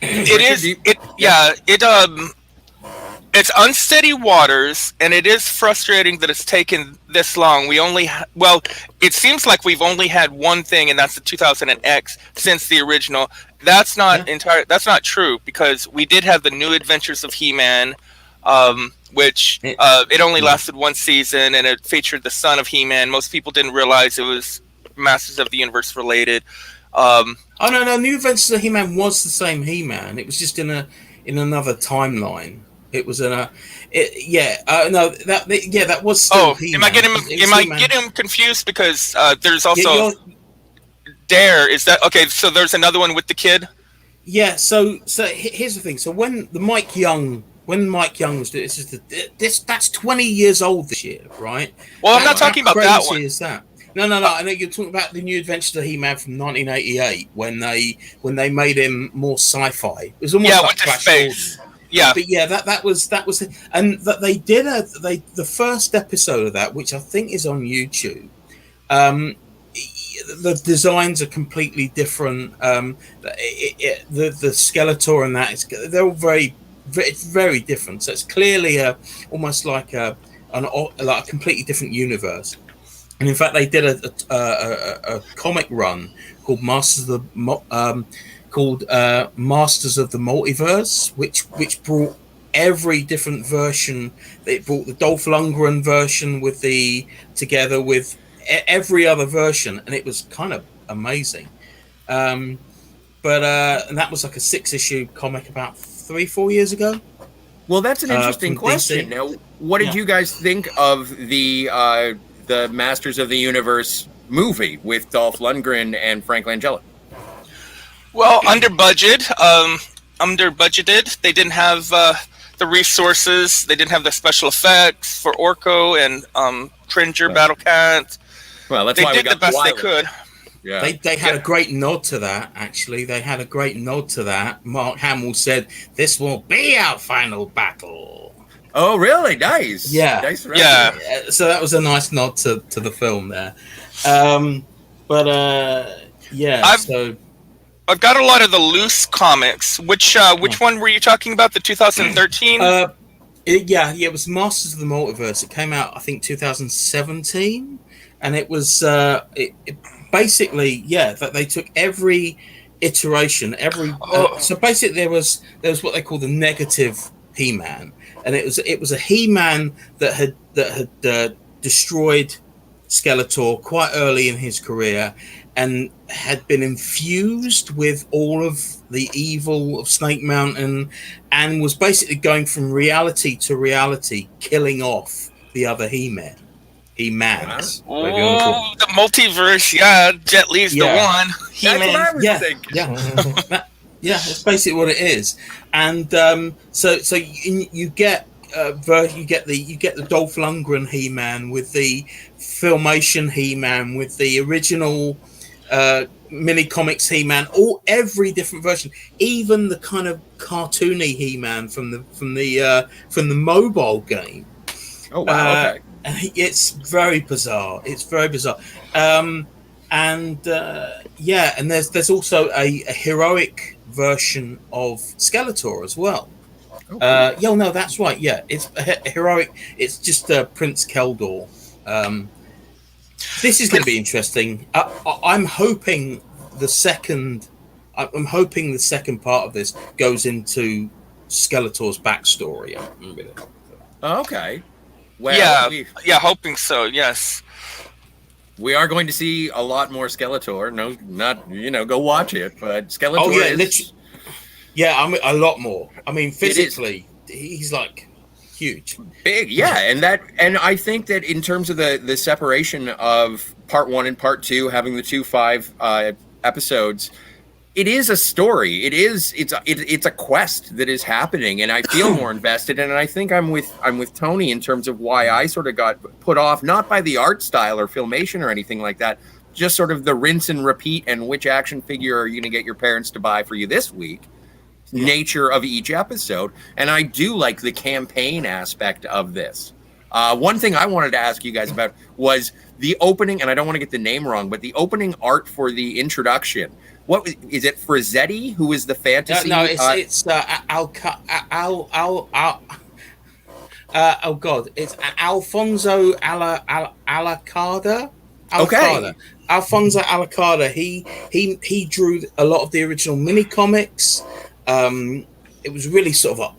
C: It is. It's unsteady waters, and it is frustrating that it's taken this long. We only it seems like we've only had one thing, and that's the 2000X since the original. That's not That's not true, because we did have the New Adventures of He-Man, which it only lasted one season, and it featured the son of He-Man. Most people didn't realize it was Masters of the Universe related.
D: No, New Adventures of He-Man was the same He-Man. It was just in another timeline. It was that was still He-Man.
C: Am I getting him confused, because there's also Dare? Is that okay? So there's another one with the kid.
D: Yeah. So here's the thing. So when Mike Young was doing this, that's 20 years old this year, right?
C: Well, I'm not talking about that one.
D: Is that? No. I know you're talking about the New Adventures of He-Man from 1988 when they made him more sci-fi. It was almost like
C: went to space.
D: Gordon.
C: Yeah,
D: but that was, and that they did the first episode of that, which I think is on YouTube. The designs are completely different. The Skeletor and they're all very different. So it's clearly almost like a completely different universe. And in fact, they did a comic run called Masters of the Multiverse, which brought every different version. It brought the Dolph Lundgren version together with every other version, and it was kind of amazing. And that was like a 6-issue comic about 3-4 years ago.
A: Well, that's an interesting question. Now, what did you guys think of the Masters of the Universe movie with Dolph Lundgren and Frank Langella?
C: Well, under budgeted. They didn't have the resources. They didn't have the special effects for Orko and Cringer Battle Cat.
A: Well, that's
C: they
A: why
C: did the best they could.
A: Yeah.
D: They had a great nod to that, actually. They had a great nod to that. Mark Hamill said, "This will be our final battle."
A: Oh, really? Nice.
D: Yeah.
A: Nice.
C: Yeah.
D: So that was a nice nod to the film there.
C: I've got a lot of the loose comics. Which one were you talking about? The 2013?
D: It was Masters of the Multiverse. It came out, I think, 2017, and it was basically that they took every iteration, so basically there was what they call the negative He-Man, and it was a He-Man that had destroyed Skeletor quite early in his career, and had been infused with all of the evil of Snake Mountain, and was basically going from reality to reality, killing off the other He-Mans.
C: Oh, the multiverse, Jet Li's the one.
A: He-Man. That's what I was thinking.
D: That's basically what it is. And so you get the Dolph Lundgren He-Man with the Filmation He-Man with the original mini comics He-Man, every different version, even the kind of cartoony He-Man from the mobile game.
A: Oh wow! Okay.
D: It's very bizarre. And there's also a heroic version of Skeletor as well.
A: Oh,
D: no, that's right. Yeah, it's a heroic. It's just Prince Keldor. This is going to be interesting. I'm hoping the second part of this goes into Skeletor's backstory.
A: Okay. Well,
C: hoping so. Yes.
A: We are going to see a lot more Skeletor. No, not go watch it, but Skeletor.
D: Oh yeah, literally. A lot more. I mean, physically, he's like huge,
A: big. Yeah, and I think that in terms of the separation of part 1 and part 2, having the 2-5 episodes, it is a story. It's a quest that is happening, and I feel more invested. And I think I'm with Tony in terms of why I sort of got put off, not by the art style or filmation or anything like that, just sort of the rinse and repeat and which action figure are you going to get your parents to buy for you this week. Nature of each episode, and I do like the campaign aspect of this. One thing I wanted to ask you guys about was the opening, and I don't want to get the name wrong, but the opening art for the introduction. What is it? Frazzetti, who is the fantasy?
D: No, it's Al. Oh God, it's Alfonso Alacada.
A: Okay.
D: Alfonso Alacada. He drew a lot of the original mini comics. It was really sort of.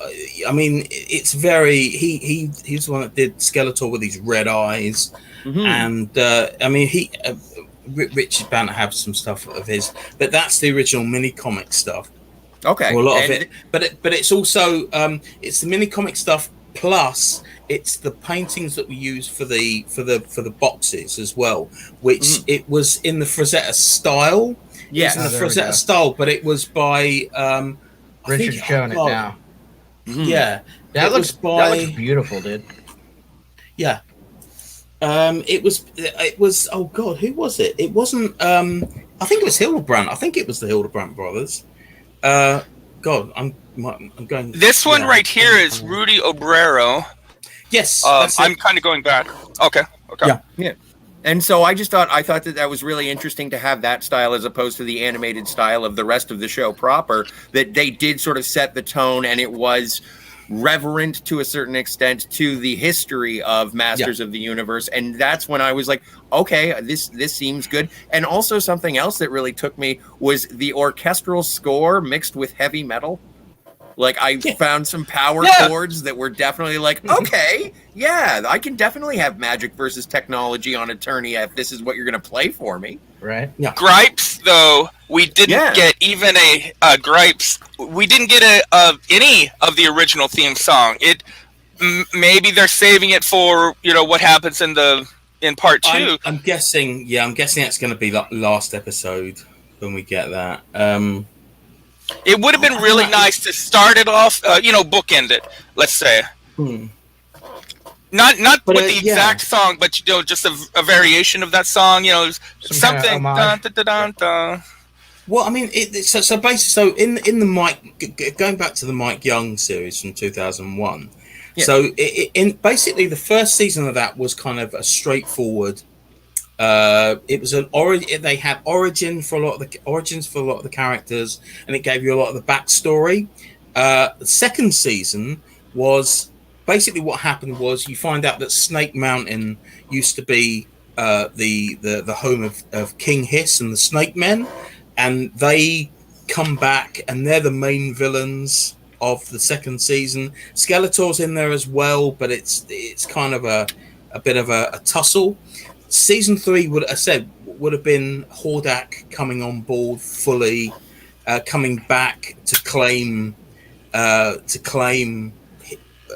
D: I mean, it's very. He's the one that did Skeletor with these red eyes, and I mean Richard's bound to have some stuff of his, but that's the original mini comic stuff.
A: Okay,
D: or a lot of it, but it's also it's the mini comic stuff plus it's the paintings that we use for the boxes as well, which it was in the Frazetta style.
A: Yeah,
D: in the Frazetta style, but it was by
B: Richard's showing it now.
D: Yeah,
B: that looks beautiful, dude.
D: Yeah. It was oh God, who was it? It wasn't I think it was Hildebrandt. I think it was the Hildebrandt brothers. God, I'm going.
C: This one right here is Rudy Obrero.
D: Yes,
C: I'm kind of going back. Okay.
A: Yeah. And so I thought that was really interesting to have that style as opposed to the animated style of the rest of the show proper, that they did sort of set the tone, and it was reverent to a certain extent to the history of Masters of the Universe. And that's when I was like, okay, this seems good. And also something else that really took me was the orchestral score mixed with heavy metal. Like I found some power chords that were definitely like, okay, yeah, I can definitely have magic versus technology on Eternia if this is what you're going to play for me.
B: Right.
D: Yeah.
C: Gripes, though, we didn't get even a gripes. We didn't get any of the original theme song. Maybe they're saving it for what happens in part 2.
D: I'm guessing. Yeah, I'm guessing it's going to be like last episode when we get that.
C: It would have been really nice to start it off, bookend it. Let's say. Not with the exact song, but just a variation of that song. Something. Dun, dun, dun, dun, dun.
D: Well, I mean, so basically, so in the Mike, going back to the Mike Young series from 2001. Yeah. So in basically the first season of that was kind of a straightforward. It was an origin. They had origins for a lot of the characters, and it gave you a lot of the backstory. The second season was basically what happened was you find out that Snake Mountain used to be the home of King Hiss and the Snake Men, and they come back, and they're the main villains of the second season. Skeletor's in there as well, but it's kind of a bit of a tussle. Season 3 would have been Hordak coming on board fully, coming back to claim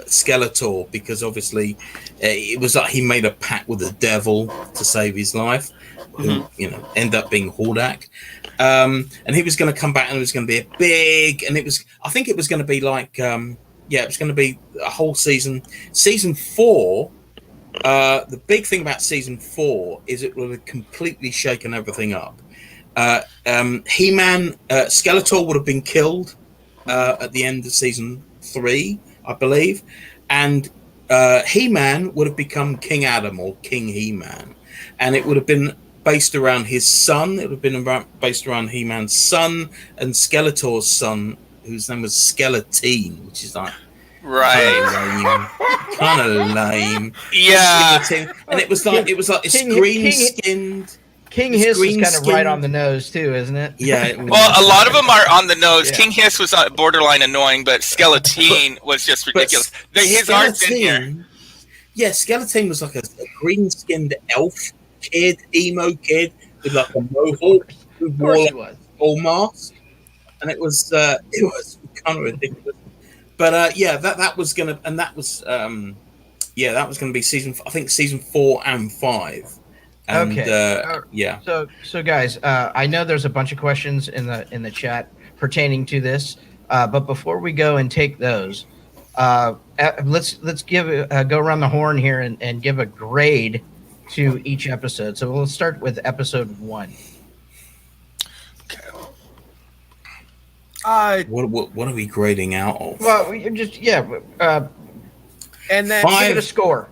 D: Skeletor, because obviously it was like he made a pact with the devil to save his life, who end up being Hordak, and he was going to come back, and it was going to be a big, and I think it was going to be like it was going to be a whole season. Season 4. The big thing about season 4 is it would have completely shaken everything up. He-Man, Skeletor would have been killed at the end of season 3, I believe, and He-Man would have become King Adam or King He-Man, and it would have been based around his son. It would have been based around He-Man's son and Skeletor's son, whose name was Skeletine, which is like.
C: Right,
D: kind of lame.
C: Yeah,
D: and it was like this green skinned.
B: King Hiss is kind of right on the nose too, isn't it?
D: Yeah.
C: Well, a lot of them are on the nose. Yeah. King Hiss was borderline annoying, but Skeletine was just ridiculous. His art's in here.
D: Yeah, Skeletine was like a green skinned elf kid, emo kid with like a mohawk who wore like a full mask, and it was kind of ridiculous. But that was gonna, and that was that was gonna be season 4 and 5. And,
B: okay. So guys, I know there's a bunch of questions in the chat pertaining to this, but before we go and take those, let's give go around the horn here and give a grade to each episode. So we'll start with episode 1.
D: What are we grading out of?
B: Well, just and then give it a score,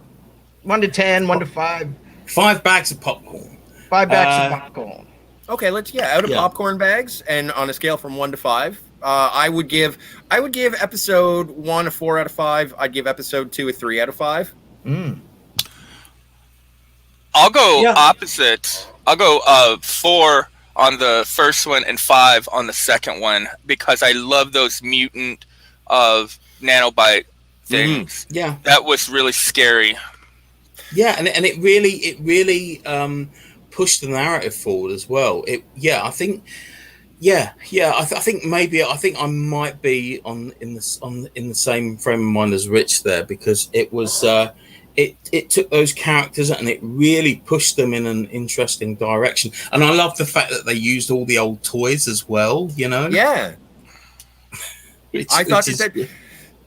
B: 1 to 10, 1 to 5.
D: 5 bags of popcorn.
B: 5 bags of popcorn.
A: Okay, out of popcorn bags, and on a scale from 1 to 5. I would give episode 1 a 4 out of 5. I'd give episode 2 a 3 out of 5.
C: I'll go opposite. I'll go 4 on the first one and 5 on the second one, because I love those mutant of nanobite things.
D: Yeah,
C: that was really scary.
D: Yeah, and it really pushed the narrative forward as well. I think I might be in the same frame of mind as Rich there, because it was it took those characters and it really pushed them in an interesting direction. And I love the fact that they used all the old toys as well, you know?
A: Yeah. I thought that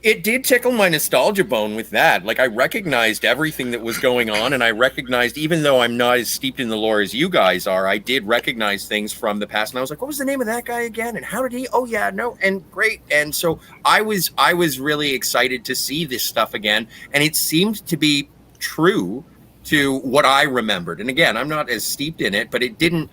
A: it did tickle my nostalgia bone with that. Like, I recognized everything that was going on, and I recognized, even though I'm not as steeped in the lore as you guys are, I did recognize things from the past. And I was like, what was the name of that guy again? And how did he? Oh yeah, no, and great. And so I was really excited to see this stuff again, and it seemed to be true to what I remembered. And again, I'm not as steeped in it, but it didn't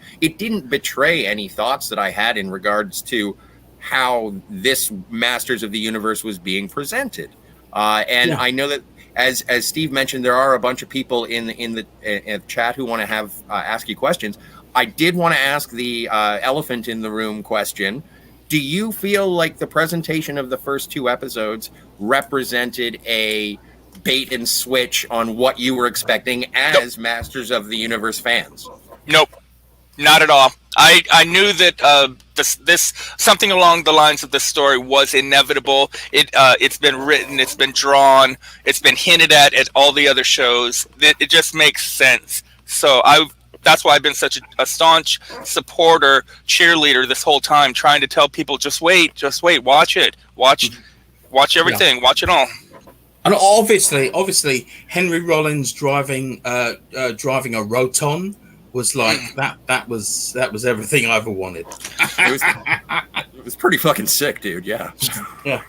A: betray any thoughts that I had in regards to how this Masters of the Universe was being presented. I know that, as Steve mentioned, there are a bunch of people in the chat who want to have ask you questions. I did want to ask the elephant in the room question. Do you feel like the presentation of the first 2 episodes represented a bait and switch on what you were expecting as Masters of the Universe fans?
C: Nope, not at all. I knew that this something along the lines of the story was inevitable. It's been written, it's been drawn, it's been hinted at all the other shows. It just makes sense. So that's why I've been such a staunch supporter, cheerleader this whole time, trying to tell people, just wait, watch it, watch everything, watch it all.
D: And obviously, Henry Rollins driving a Roton was like that was everything I ever wanted.
A: It was pretty fucking sick, dude. Yeah.
D: Yeah.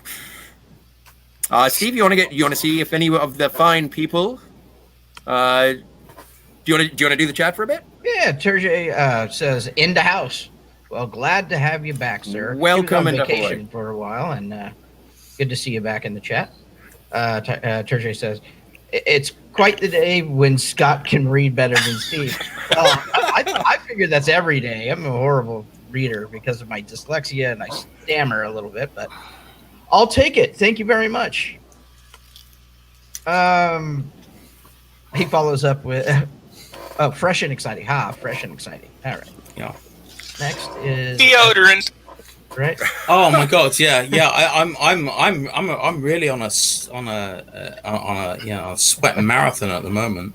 A: Steve, you want to see if any of the fine people do you want to do the chat for a bit?
B: Yeah, Terje says in the house. Well, glad to have you back, sir.
A: Welcome
B: on
A: into
B: vacation
A: Hawaii
B: for a while, and good to see you back in the chat. Terje says, it's quite the day when Scott can read better than Steve. I figure that's every day. I'm a horrible reader because of my dyslexia and I stammer a little bit, but I'll take it. Thank you very much. He follows up with fresh and exciting. Fresh and exciting. All right.
D: Yeah.
B: Next is
C: deodorant.
B: Right.
D: Oh my God! Yeah. I'm really on a sweat marathon at the moment.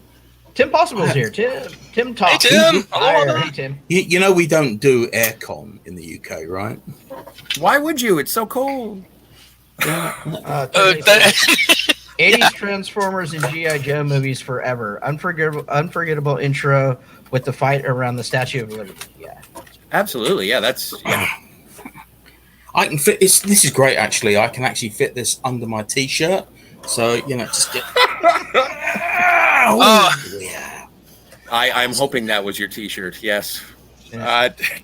B: Tim Possible's here. Tim talks.
C: Hey Tim.
B: Hey Tim.
D: You know we don't do aircon in the UK, right?
A: Why would you? It's so cold.
B: 80s Transformers and G.I. Joe movies forever. Unforgettable intro with the fight around the Statue of Liberty. Yeah.
A: Absolutely. Yeah. That's. Yeah.
D: I can fit this. This is great, actually. I can actually fit this under my t-shirt. So, just get...
A: yeah. I'm hoping that was your t-shirt. Yes.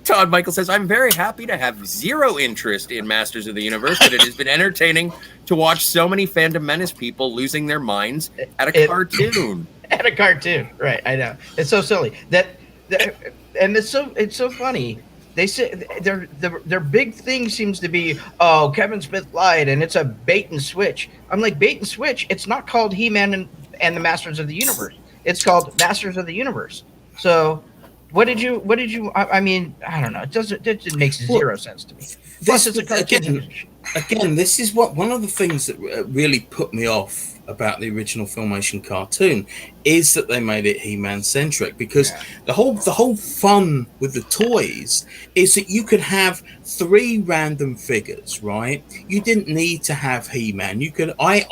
A: Todd Michael says, I'm very happy to have zero interest in Masters of the Universe, but it has been entertaining to watch so many Fandom Menace people losing their minds at a cartoon.
B: At a cartoon. Right. I know. It's so silly. And it's so funny. They say their big thing seems to be, oh, Kevin Smith lied and it's a bait and switch. I'm like, bait and switch. It's not called He-Man and the Masters of the Universe. It's called Masters of the Universe. So what did you? I mean, I don't know. It makes zero sense to me. Plus, it's a cartoon.
D: Again, this is one of the things that really put me off about the original Filmation cartoon is that they made it He-Man centric, because the whole fun with the toys is that you could have 3 random figures, right? You didn't need to have He-Man. You could let's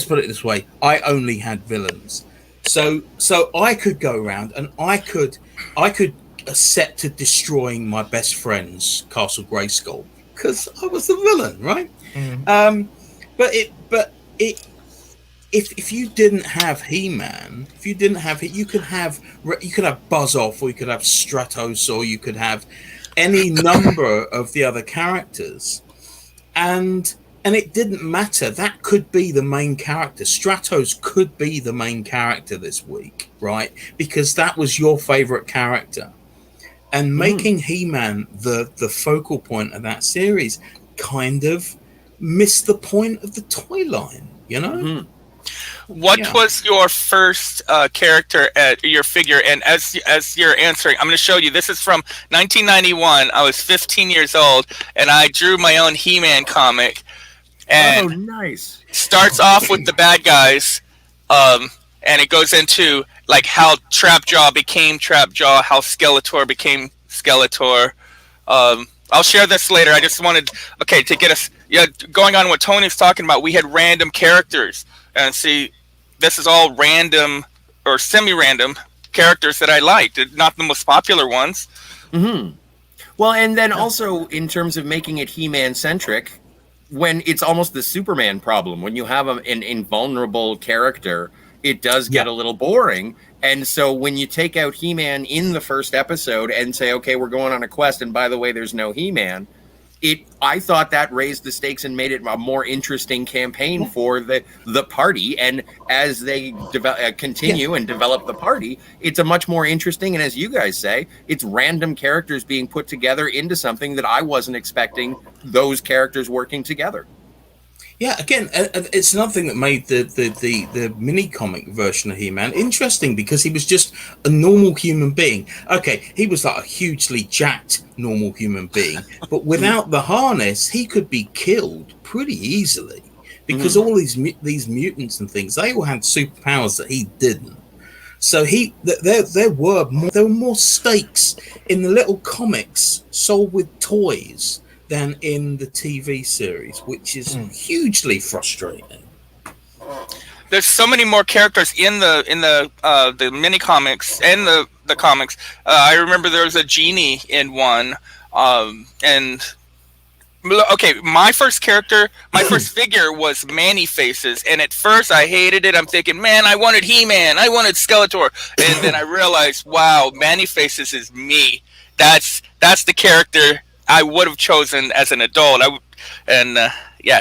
D: put it this way, I only had villains. So I could go around and I could set to destroying my best friend's Castle Grayskull because I was the villain, right? Mm-hmm. If you didn't have He-Man, you could have Buzz Off, or you could have Stratos, or you could have any number of the other characters, and it didn't matter. That could be the main character. Stratos could be the main character this week, right? Because that was your favorite character. And making He-Man the focal point of that series kind of missed the point of the toy line, you know?
C: What was your first character at your figure? And as you're answering, I'm going to show you. This is from 1991. I was 15 years old, and I drew my own He-Man comic. And
A: nice.
C: Starts off with the bad guys, and it goes into like how Trapjaw became Trapjaw, how Skeletor became Skeletor. I'll share this later. I just wanted to get us going on what Tony's talking about. We had random characters, and see, this is all random or semi-random characters that I liked, not the most popular ones.
A: Well, and then also in terms of making it He-Man centric, when it's almost the Superman problem, when you have an invulnerable character, it does get a little boring. And so when you take out He-Man in the first episode and say, okay, we're going on a quest, and by the way, there's no He-Man, I thought that raised the stakes and made it a more interesting campaign for the party. And as they continue and develop the party, it's a much more interesting, and as you guys say, it's random characters being put together into something that I wasn't expecting those characters working together.
D: Yeah, again, it's another thing that made the mini comic version of He-Man interesting, because he was just a normal human being. Okay, he was like a hugely jacked normal human being, but without the harness, he could be killed pretty easily, because all these mutants and things, they all had superpowers that he didn't. So there were more stakes in the little comics sold with toys than in the TV series, which is hugely frustrating.
C: There's so many more characters in the mini comics and the comics. I remember there was a genie in one, and okay, my first figure was Manny Faces, and at first I hated it. I'm thinking, man, I wanted He-Man, I wanted Skeletor, and then I realized, wow, Manny Faces is me. That's the character I would have chosen as an adult.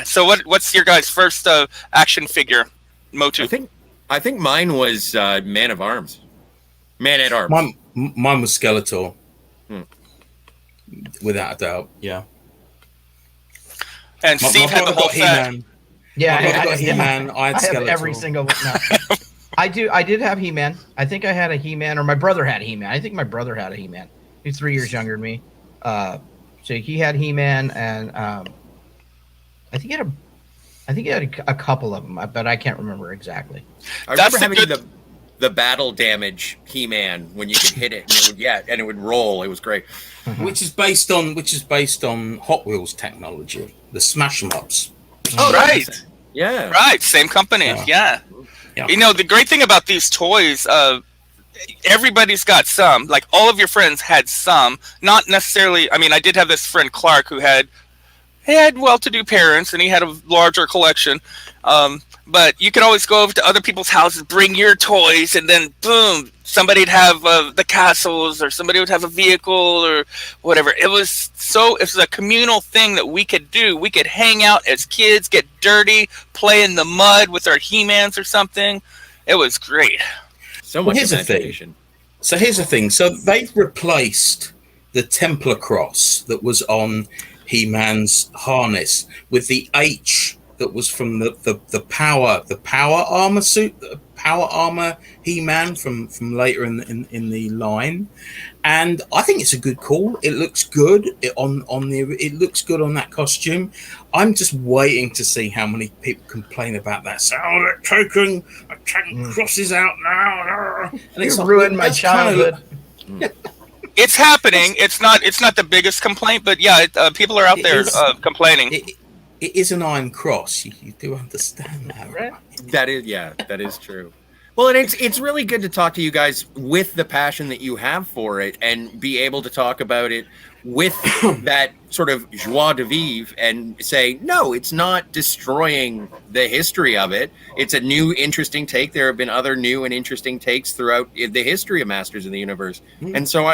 C: So what's your guys' first action figure, MoTU?
A: I think mine was Man at Arms.
D: Mine was Skeletor, without a doubt. Yeah.
C: And Steve had the whole set.
B: Yeah,
D: I got He-Man. I had Skeletor.
B: Have every single one. No. I did have He-Man. I think I had a He-Man, or my brother had a He-Man. I think my brother had a He-Man. He's 3 years younger than me. So he had He-Man, and I think he had a couple of them, but I can't remember exactly.
A: I remember having the battle damage He-Man when you could hit it and it would roll. It was great.
D: Which is based on Hot Wheels technology, the Smash 'em Ups.
C: Oh, right.
A: Yeah.
C: Right. Same company. Yeah. You know, the great thing about these toys, everybody's got some. Like, all of your friends had some. Not necessarily. I mean, I did have this friend Clark who had well-to-do parents, and he had a larger collection. But you could always go over to other people's houses, bring your toys, and then boom, somebody'd have the castles, or somebody would have a vehicle, or whatever. It was a communal thing that we could do. We could hang out as kids, get dirty, play in the mud with our He-Mans or something. It was great.
A: So much
D: imagination. Here's the thing. So they've replaced the Templar cross that was on He-Man's harness with the H that was from the power armor suit, the power armor He-Man from later in the line. And I think it's a good call. It looks good it looks good on that costume. I'm just waiting to see how many people complain about that. So they're taking crosses out now. And
B: it's ruined my childhood.
C: It's happening. It's not the biggest complaint, but yeah, people are out there complaining.
D: It is an iron cross. You do understand that, right?
A: That is true. Well, and it's really good to talk to you guys with the passion that you have for it, and be able to talk about it with that sort of joie de vivre, and say, no, it's not destroying the history of it. It's a new, interesting take. There have been other new and interesting takes throughout the history of Masters of the Universe. And so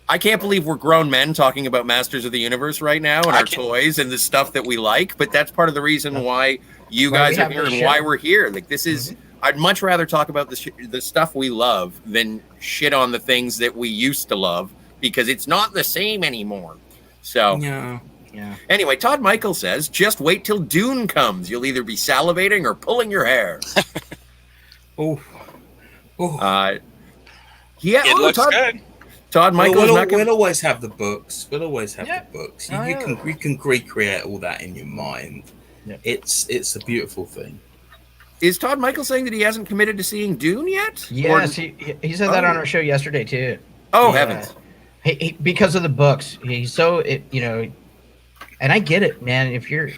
A: I can't believe we're grown men talking about Masters of the Universe right now and our toys and the stuff that we like. But that's part of the reason why you guys are here and why we're here. Like, this is, I'd much rather talk about the stuff we love than shit on the things that we used to love, because it's not the same anymore. So,
D: Yeah.
A: Anyway, Todd Michael says, just wait till Dune comes. You'll either be salivating or pulling your hair.
D: Oh.
A: Yeah,
C: it looks good.
A: Todd Michael,
D: we'll always have the books. We'll always have the books. You can recreate all that in your mind. Yeah. It's a beautiful thing.
A: Is Todd Michael saying that he hasn't committed to seeing Dune yet?
B: Yes, he said that on our show yesterday too.
A: Oh, heavens!
B: He, because of the books, he's so and I get it, man. If you're,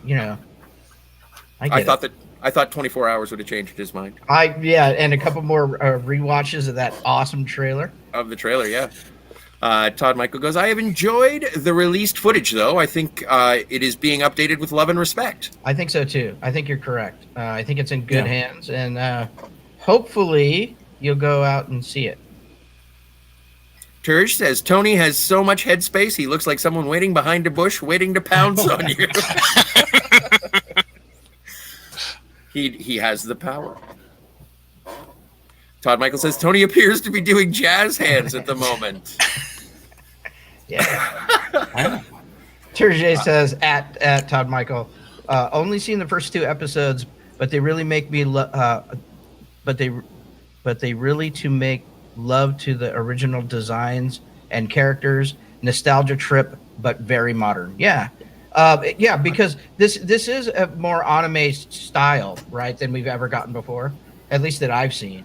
B: I
A: thought 24 hours would have changed his mind.
B: And a couple more rewatches of that awesome trailer.
A: Of the trailer, yeah. Todd Michael goes, I have enjoyed the released footage, though. I think it is being updated with love and respect.
B: I think so, too. I think you're correct. I think it's in good hands, and hopefully you'll go out and see it.
A: Turge says, Tony has so much headspace, he looks like someone waiting behind a bush, waiting to pounce on you. He has the power. Todd Michael says, Tony appears to be doing jazz hands at the moment.
B: Yeah. Turge says, at Todd Michael, only seen the first 2 episodes, but they really make me but they really to make love to the original designs and characters, nostalgia trip, but very modern. Because this is a more anime style, right, than we've ever gotten before, at least that I've seen.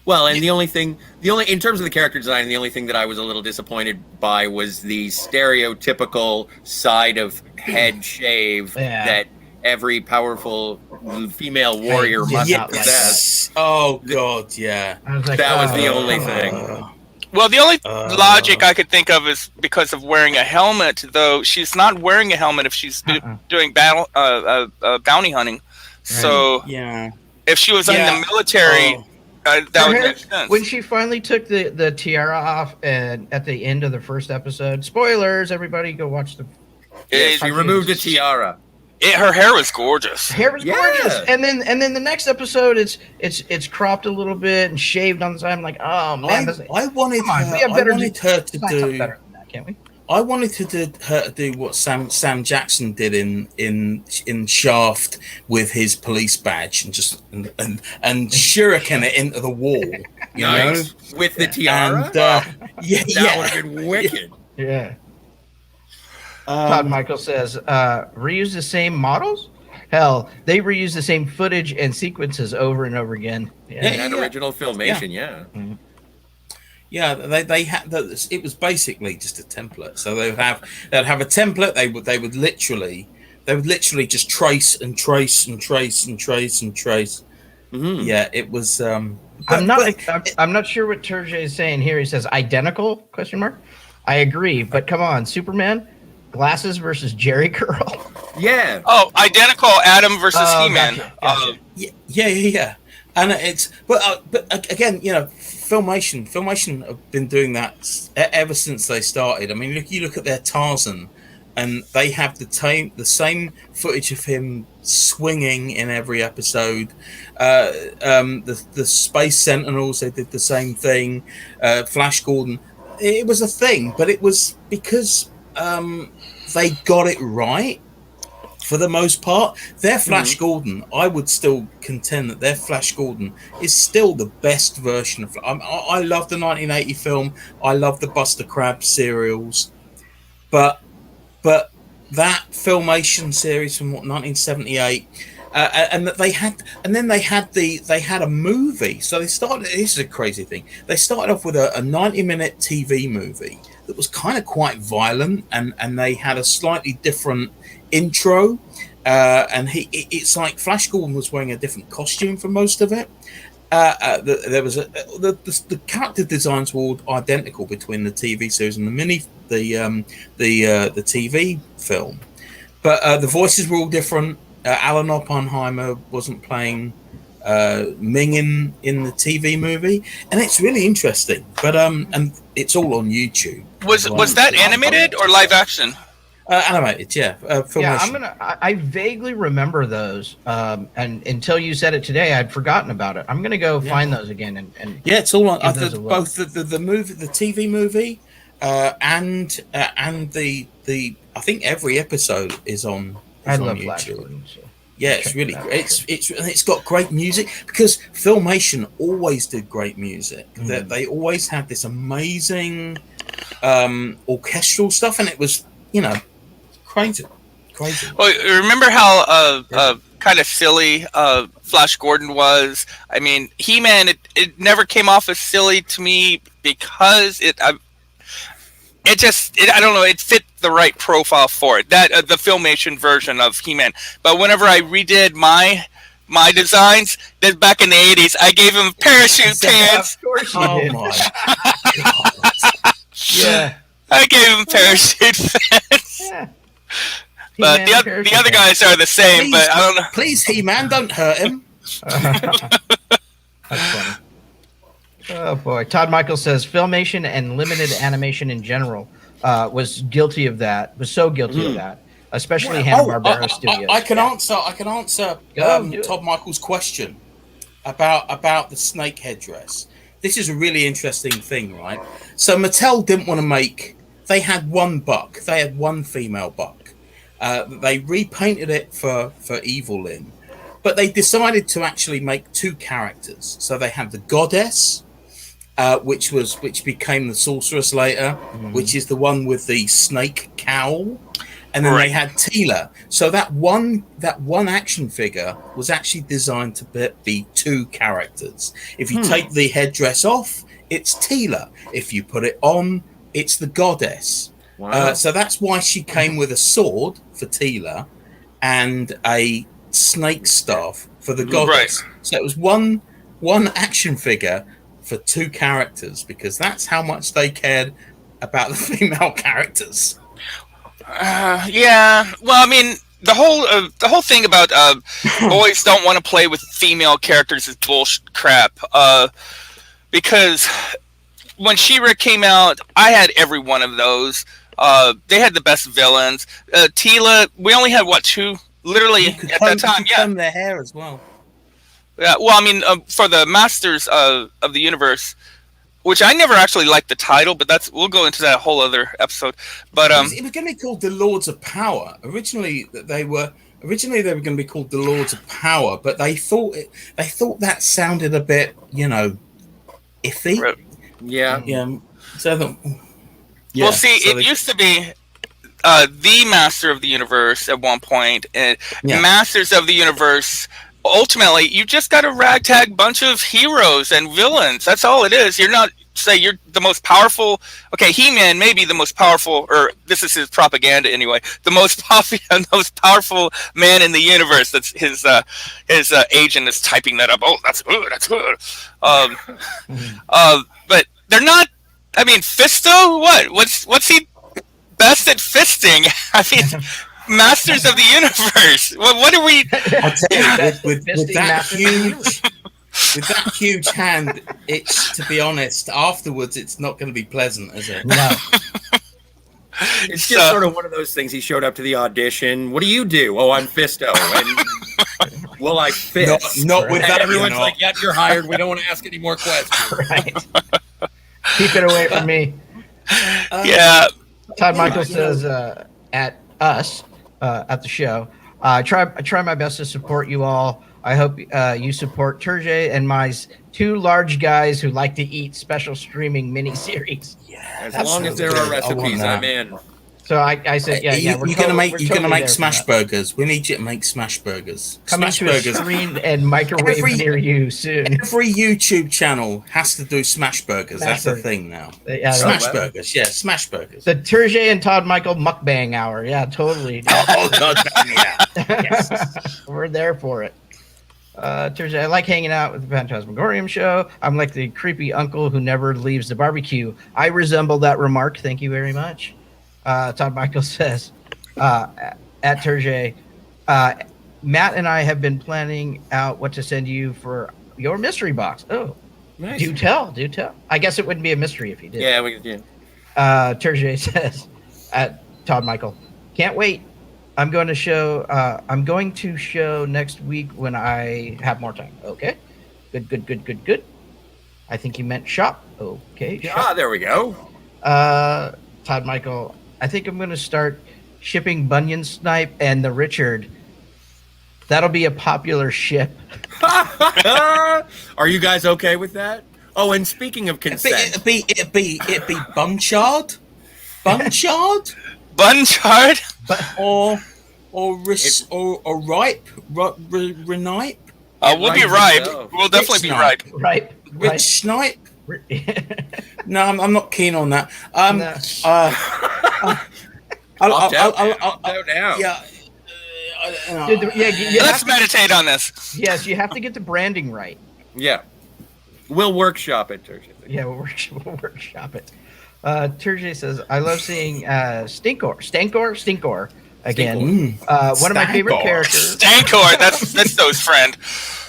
A: Well, and the only in terms of the character design, the only thing that I was a little disappointed by was the stereotypical side of head shave that every powerful female warrior must possess.
D: Oh God, yeah.
A: That was the only thing.
C: Well, the only logic I could think of is because of wearing a helmet, though she's not wearing a helmet if she's doing bounty hunting. Right. So if she was in the military, that would make sense.
B: When she finally took the tiara off and at the end of the first episode, spoilers, everybody go watch the...
A: she removed a tiara.
C: Her hair was gorgeous.
B: Gorgeous. And then the next episode, it's cropped a little bit and shaved on the side. I'm like, oh man,
D: I wanted her to do
B: better than that, can't we?
D: I wanted her to do what Sam Jackson did in Shaft with his police badge and just and shuriken it into the wall. You know,
A: with the tiara.
D: And, that
A: would have been wicked.
B: Yeah. Todd Michael says, reuse the same models? Hell, they reuse the same footage and sequences over and over again.
A: Original Filmation,
B: Mm-hmm.
D: Yeah, they had that. It was basically just a template. So they'd have a template. They would literally just trace and trace and trace and trace and trace.
A: Mm-hmm.
D: Yeah, it was.
B: I'm not sure what Turge is saying here. He says identical ? I agree, but come on, Superman. Glasses versus Jerry curl.
A: Yeah.
C: Oh, identical Adam versus He-Man.
B: Gotcha.
D: Yeah. And but again, Filmation have been doing that ever since they started. I mean, you look at their Tarzan, and they have the same footage of him swinging in every episode. The Space Sentinels, they did the same thing. Flash Gordon, it was a thing, but it was because they got it right for the most part. Their Flash Gordon, I would still contend that their Flash Gordon is still the best version of. I love the 1980 film. I love the Buster Crabbe serials, but that Filmation series from 1978, and that they had a movie. So they started. This is a crazy thing. They started off with a 90-minute TV movie that was kind of quite violent, and they had a slightly different intro, and it's like Flash Gordon was wearing a different costume for most of it. There was the character designs were all identical between the TV series and the TV film, but the voices were all different. Alan Oppenheimer wasn't playing Ming in the TV movie, and it's really interesting. But and it's all on YouTube.
C: Was that animated or live action?
D: Animated, yeah. Filmation.
B: I vaguely remember those, and until you said it today, I'd forgotten about it. I'm gonna go find those again and
D: yeah, it's all on
B: both
D: the movie, the TV movie, and the I think every episode is on.
B: I
D: on
B: love
D: YouTube.
B: Flash Gordon. So
D: Yeah, it's really great. It's got great music because Filmation always did great music. They always had this amazing orchestral stuff, and it was crazy.
C: Well, remember how kind of silly Flash Gordon was? I mean, He-Man, it never came off as silly to me because I don't know, it fit the right profile for it. That the Filmation version of He-Man. But whenever I redid my designs, then back in the 80s, I gave him parachute pants.
B: Of course you did.
D: My God.
B: Yeah.
C: I gave him parachute pants.
B: Yeah.
C: But the other guys are the same,
D: Please,
C: but I don't know.
D: Please, He-Man, don't hurt him.
B: That's funny. Oh boy, Todd Michael says Filmation and limited animation in general was so guilty of that, especially Hanna-Barbera Studios.
D: I can answer Todd Michael's question about the snake headdress. This is a really interesting thing, right? So Mattel didn't want to make. They had one buck. They had one female buck. They repainted it for Evelyn, but they decided to actually make two characters. So they had the goddess, which became the sorceress later, which is the one with the snake cowl, and then they had Teela. So that one action figure was actually designed to be two characters. If you take the headdress off, it's Teela. If you put it on, it's the goddess.
A: Wow.
D: So that's why she came with a sword for Teela and a snake staff for the goddess.
C: Right.
D: So it was one action figure for two characters because that's how much they cared about the female characters.
C: Yeah. Well, I mean, the whole thing about boys don't want to play with female characters is bullshit crap. Because when She-Ra came out, I had every one of those. They had the best villains. Teela, we only had two, literally at that time. Yeah,
D: comb their hair as well.
C: Yeah. Well, I mean, for the Masters of the Universe, which I never actually liked the title, but we'll go into that whole other episode. But
D: it was going to be called the Lords of Power. Originally they were going to be called the Lords of Power, but they thought that sounded a bit, iffy.
C: Right.
A: Yeah.
D: Yeah. So
C: it used to be the Master of the Universe at one point, and Masters of the Universe. Ultimately, you just got a ragtag bunch of heroes and villains. That's all it is. You're not say you're the most powerful. Okay, He-Man may be the most powerful, or this is his propaganda anyway. The most powerful man in the universe. That's his agent is typing that up. Oh, that's good. That's good. But they're not. I mean, Fisto. What's he best at fisting? I mean. Masters of the Universe. What are we?
D: I'll tell you, with that huge hand, it's, to be honest, afterwards it's not going to be pleasant, is it?
B: No.
A: It's just sort of one of those things. He showed up to the audition. What do you do? Oh, I'm Fisto. And will I fist?
D: Not with that.
A: Everyone's like, "Yep, you're hired. We don't want to ask any more questions."
B: Right. Keep it away from me.
C: Yeah.
B: Todd Michael says at us. At the show. I try my best to support you all. I hope you support Turjay and my two large guys who like to eat special streaming miniseries.
D: Yeah,
A: as long as there are recipes, I'm in.
B: So I said, yeah.
D: You're gonna make smash burgers. We need you to make smash burgers.
B: Coming
D: Smash
B: to
D: burgers.
B: a screen and microwave near you soon.
D: Every YouTube channel has to do smash burgers. That's the thing now.
B: Yeah,
D: smash burgers. Yeah, smash burgers.
B: The Turjay and Todd Michael mukbang hour. Yeah, totally.
D: Oh, God, yeah.
B: Yes. We're there for it. Turjay, I like hanging out with the Fantasmagorium show. I'm like the creepy uncle who never leaves the barbecue. I resemble that remark. Thank you very much. Todd Michael says, at Turjay, Matt and I have been planning out what to send you for your mystery box. Oh,
A: Nice.
B: do tell. I guess it wouldn't be a mystery if you did.
A: Yeah, we did.
B: Terje says, Todd Michael, can't wait. I'm going to show next week when I have more time. Okay. Good. I think you meant shop. Okay. Shop.
A: There we go.
B: Todd Michael, I think I'm going to start shipping Bunyon Snipe and the Richard. That'll be a popular ship.
A: Are you guys okay with that? Oh, and speaking of consent,
D: It'd be Bunchard,
C: Bunchard?
D: or Ripe, Renipe.
C: We'll be ripe. We'll definitely be ripe.
B: Right.
D: Rich Snipe. No, I'm not keen on that.
B: No.
A: No doubt.
D: Yeah.
C: Let's meditate on this.
B: Yes, you have to get the branding right.
A: Yeah. We'll workshop it, Terje.
B: Yeah, we'll workshop it. Terje says, I love seeing Stinkor again. One of my favorite characters.
C: Stankor, that's those friend.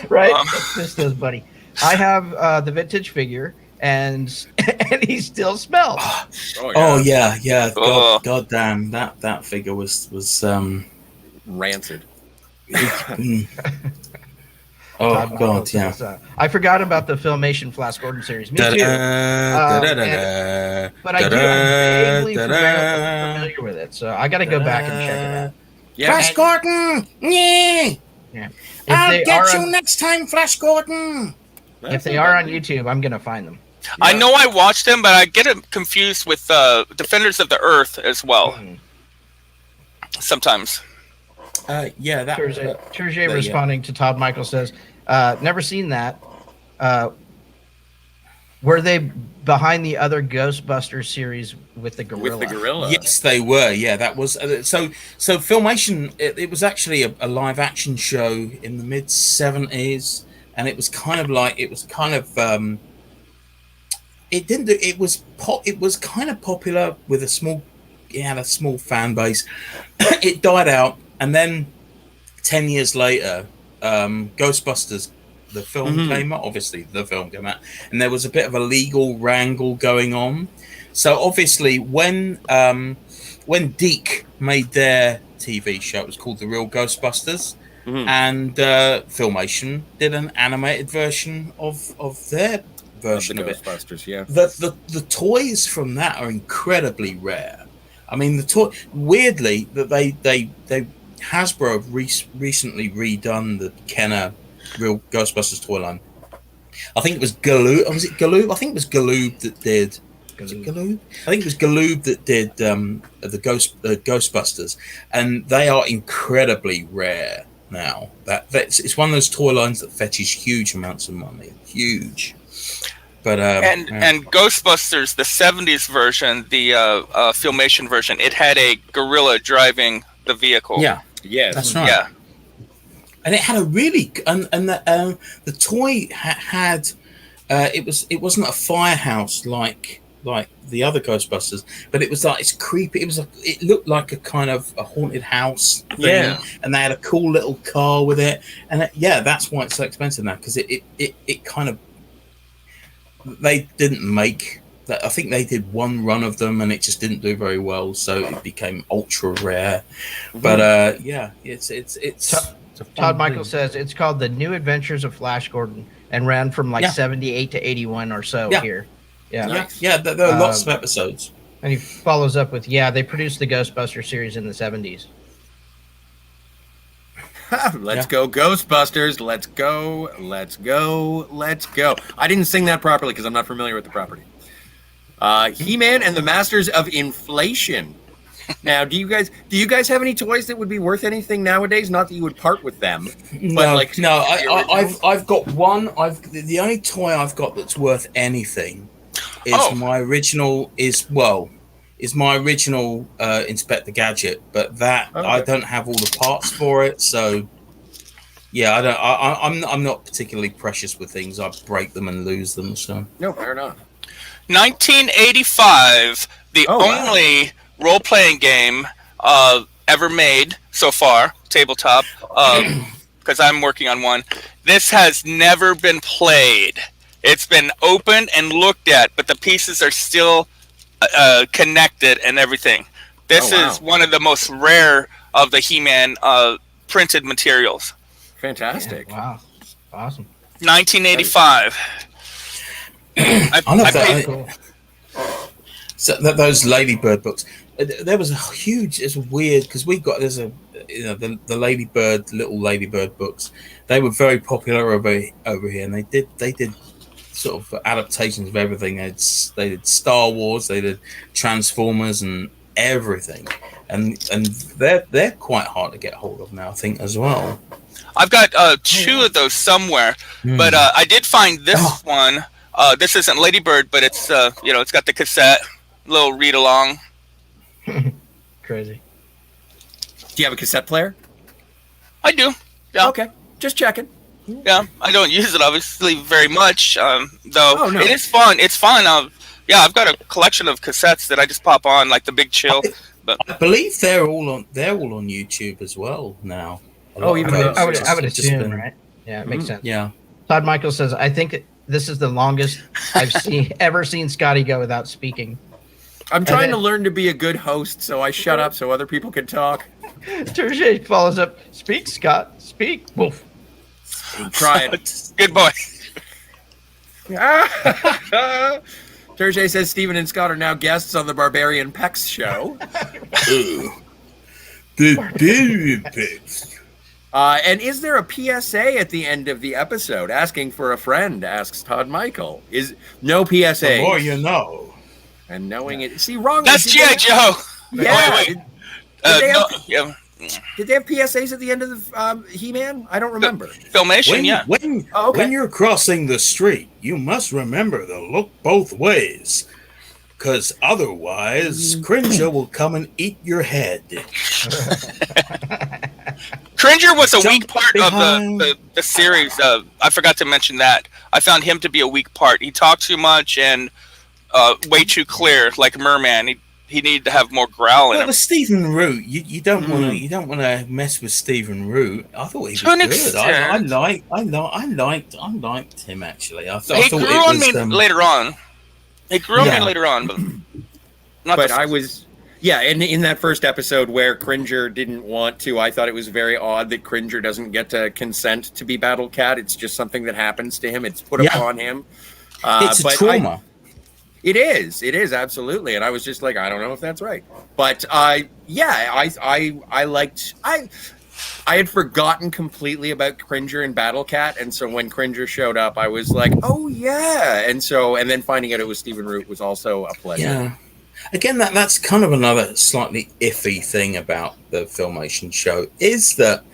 B: Right? That's those buddy. I have the vintage figure, and he still smells.
D: Oh yeah. God damn, that figure was
A: rancid.
D: Oh God, yeah.
B: I forgot about the Filmation Flash Gordon series. Me too. But I do. I'm vaguely familiar with it, so I got to go back and check it out.
A: Yeah.
D: Flash Gordon,
B: Yeah.
D: I'll get you next time, Flash Gordon.
B: If they are on YouTube, I'm gonna find them.
C: Yeah. I know I watched them, but I get them confused with Defenders of the Earth as well. Sometimes.
B: Terje responding to Todd Michael says, never seen that. Were they behind the other Ghostbusters series with the gorilla?
A: With the gorilla.
D: Yes, they were. Yeah, that was so Filmation. It was actually a live action show in the mid '70s, and it was kind of it was kind of popular with it had a small fan base. It died out, and then 10 years later, Ghostbusters, the film came out. Obviously, the film came out, and there was a bit of a legal wrangle going on. So obviously, when Deke made their TV show, it was called The Real Ghostbusters, and Filmation did an animated version of their version of it.
A: Ghostbusters, yeah.
D: The toys from that are incredibly rare. I mean, weirdly that they Hasbro have recently redone the Kenner Real Ghostbusters toy line. I think it was Galoob. Was it Galoob? I think it was Galoob that did. Was it Galoob? I think it was Galoob that did the Ghostbusters, and they are incredibly rare now. It's one of those toy lines that fetches huge amounts of money. Huge. But
C: and Ghostbusters, the '70s version, the Filmation version, it had a gorilla driving the vehicle.
D: Yeah,
A: yes,
D: that's right.
C: Yeah,
D: and it had a really the toy had it wasn't a firehouse like the other Ghostbusters, but it was like it's creepy. It looked like a kind of a haunted house thing, and they had a cool little car with it, and that's why it's so expensive now, because it kind of. They didn't make that. I think they did one run of them, and it just didn't do very well, so it became ultra rare. But it's
B: Todd Michael says it's called The New Adventures of Flash Gordon and ran from 78 to 81 or so here. Yeah,
A: nice.
D: There are lots of episodes.
B: And he follows up with, they produced the Ghostbuster series in the 70s.
A: Let's go Ghostbusters. Let's go. I didn't sing that properly because I'm not familiar with the property. He-Man and the Masters of Inflation. Now, do you guys have any toys that would be worth anything nowadays? Not that you would part with them. But
D: I've got one. The only toy I've got that's worth anything is my original Inspector Gadget, but I don't have all the parts for it, so I'm not particularly precious with things. I break them and lose them. So
A: no, fair enough.
C: 1985, the only role-playing game ever made so far, tabletop, because I'm working on one. This has never been played. It's been opened and looked at, but the pieces are still connected and everything. This is one of the most rare of the He-Man printed materials.
A: Fantastic.
B: Yeah, wow. Awesome.
C: 1985.
D: I love that.
B: Cool.
D: So those Ladybird books. There was a huge. It's weird because we got the Ladybird, little Ladybird books. They were very popular over here, and they did sort of adaptations of everything. They did Star Wars, they did Transformers, and everything. And they're quite hard to get hold of now, I think, as well.
C: I've got 2 of those somewhere, but I did find this one. This isn't Ladybird, but it's it's got the cassette, little read along.
B: Crazy.
A: Do you have a cassette player?
C: I do. Yeah.
A: Okay, just checking.
C: Yeah, I don't use it obviously very much, though.
A: Oh, no.
C: It is fun. It's fun. I've got a collection of cassettes that I just pop on, like the Big Chill. But
D: I believe they're all on YouTube as well now.
A: Even
B: I would assume, right? Yeah, it makes sense.
D: Yeah.
B: Todd Michael says, I think this is the longest I've ever seen Scotty go without speaking.
A: I'm trying to learn to be a good host, so I shut up so other people can talk.
B: Terje follows up, speak, Scott, speak. Woof.
A: Try it.
C: Good boy.
A: Terje says Stephen and Scott are now guests on the Barbarian Pecs show.
D: The Barbarian Pecs.
A: And is there a PSA at the end of the episode? Asking for a friend, asks Todd Michael. Is no PSA.
D: The more you know.
A: And knowing it. See, wrong.
C: That's G.I. Joe.
A: Yeah.
C: Wait.
A: Did they have PSAs at the end of the He-Man? I don't remember.
C: Filmation,
D: When you're crossing the street, you must remember to look both ways. Because otherwise, Cringer will come and eat your head.
C: Cringer was a weak part of the series. I forgot to mention that. I found him to be a weak part. He talked too much and way too clear, like Merman. He needed to have more growl in him.
D: But Stephen Root, you don't want to mess with Stephen Root. I thought he was good. I liked him actually.
C: He grew on me later on. He grew on me later on, but not.
A: But I was. Yeah, and in that first episode where Cringer didn't want to, I thought it was very odd that Cringer doesn't get to consent to be Battle Cat. It's just something that happens to him. It's put upon him.
D: It's a trauma.
A: It is absolutely, and I was just like, I don't know if that's right, but I had forgotten completely about Cringer and Battle Cat, and so when Cringer showed up, I was like, oh yeah, and then finding out it was Stephen Root was also a pleasure. Yeah,
D: again, that's kind of another slightly iffy thing about the Filmation show is that